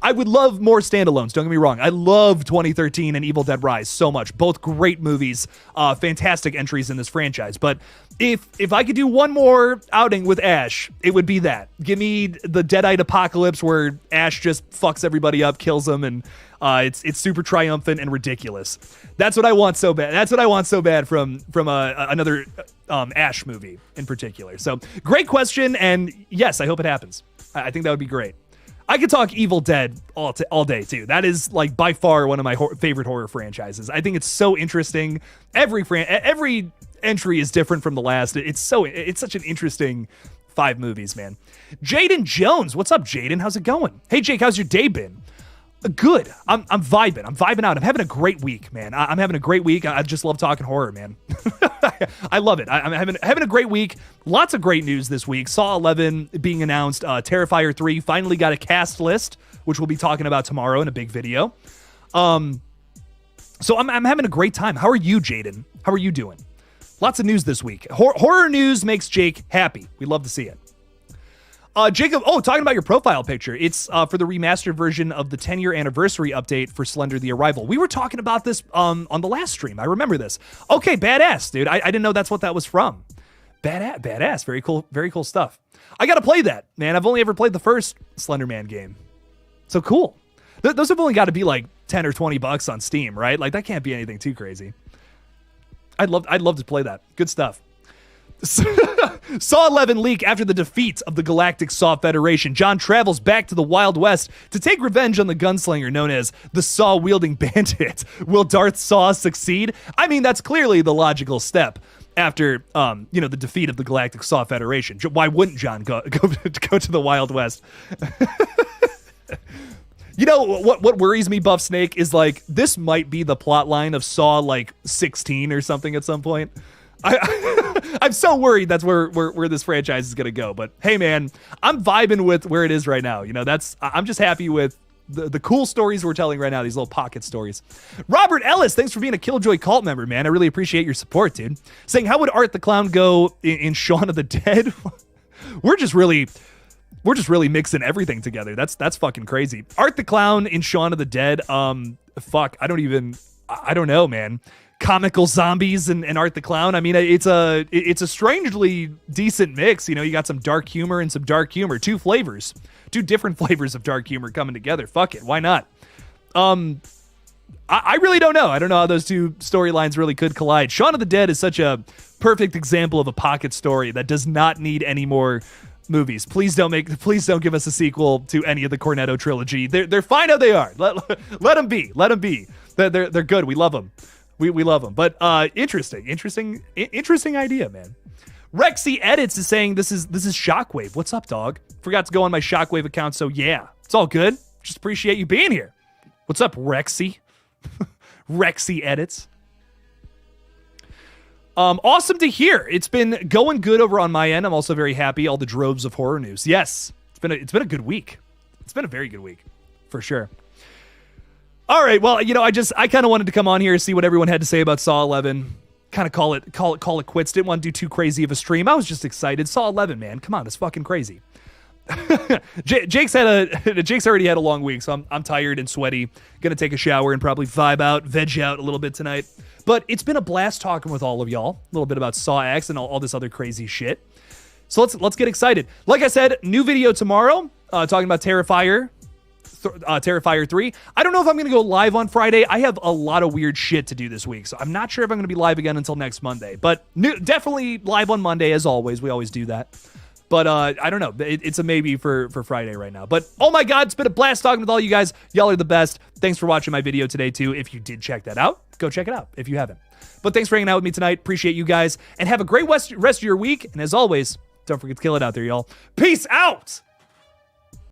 I would love more standalones, don't get me wrong. I love 2013 and Evil Dead Rise so much. Both great movies, fantastic entries in this franchise. But if I could do one more outing with Ash, it would be that. Give me the Deadite Apocalypse where Ash just fucks everybody up, kills them, and it's super triumphant and ridiculous. That's what I want so bad. That's what I want so bad from another Ash movie in particular. So great question, and yes, I hope it happens. I think that would be great. I could talk Evil Dead all day too. That is like by far one of my favorite horror franchises. I think it's so interesting. Every entry is different from the last. It's such an interesting 5 movies, man. Jaden Jones, what's up, Jaden? How's it going? Hey, Jake, how's your day been? Good. I'm vibing. I'm vibing out. I'm having a great week, man. I'm having a great week. I just love talking horror, man. I love it. I'm having a great week. Lots of great news this week. Saw 11 being announced. Terrifier 3 finally got a cast list, which we'll be talking about tomorrow in a big video. So I'm having a great time. How are you, Jaden? How are you doing? Lots of news this week. Horror news makes Jake happy. We love to see it. Jacob, talking about your profile picture. It's for the remastered version of the 10-year anniversary update for Slender the Arrival. We were talking about this on the last stream. I remember this. Okay, badass, dude. I didn't know that's what that was from. Badass. Very cool stuff. I got to play that, man. I've only ever played the first Slender Man game. So cool. Those have only got to be like $10 or $20 on Steam, right? Like that can't be anything too crazy. I'd love to play that. Good stuff. Saw 11 leak after the defeat of the Galactic Saw Federation. John travels back to the Wild West to take revenge on the gunslinger known as the Saw-wielding bandit. Will Darth Saw succeed? I mean, that's clearly the logical step after, the defeat of the Galactic Saw Federation. Why wouldn't John go to the Wild West? You know, what worries me, Buff Snake, is like, this might be the plot line of Saw, like, 16 or something at some point. I'm so worried that's where this franchise is going to go. But hey, man, I'm vibing with where it is right now. I'm just happy with the cool stories we're telling right now, these little pocket stories. Robert Ellis, thanks for being a KillJoy cult member, man. I really appreciate your support, dude. Saying, how would Art the Clown go in Shaun of the Dead? We're just really mixing everything together. That's fucking crazy. Art the Clown in Shaun of the Dead. I don't know, man. Comical zombies and Art the Clown. I mean, it's a strangely decent mix. You got some dark humor and some dark humor. Two different flavors of dark humor coming together. Fuck it, why not? I really don't know. I don't know how those two storylines really could collide. Shaun of the Dead is such a perfect example of a pocket story that does not need any more movies. Please don't give us a sequel to any of the Cornetto trilogy. They're fine how they are. Let them be. They're good. We love them. We love them. But interesting idea, man. Rexy Edits is saying this is Shockwave. What's up, dog? Forgot to go on my Shockwave account, so yeah, it's all good. Just appreciate you being here. What's up, Rexy? Rexy Edits. Awesome to hear. It's been going good over on my end. I'm also very happy. All the droves of horror news. Yes, it's been a good week. It's been a very good week, for sure. All right, well, I kind of wanted to come on here and see what everyone had to say about Saw 11. Kind of call it quits. Didn't want to do too crazy of a stream. I was just excited. Saw 11, man. Come on, it's fucking crazy. Jake's already had a long week, so I'm tired and sweaty. Gonna take a shower and probably veg out a little bit tonight. But it's been a blast talking with all of y'all. A little bit about Saw X and all this other crazy shit. So let's get excited. Like I said, new video tomorrow, talking about Terrifier 3. I don't know if I'm going to go live on Friday. I have a lot of weird shit to do this week, so I'm not sure if I'm going to be live again until next Monday. But definitely live on Monday, as always. We always do that. But I don't know. It's a maybe for Friday right now. But oh my God, it's been a blast talking with all you guys. Y'all are the best. Thanks for watching my video today, too. If you did check that out, go check it out if you haven't. But thanks for hanging out with me tonight. Appreciate you guys. And have a great rest of your week. And as always, don't forget to kill it out there, y'all. Peace out!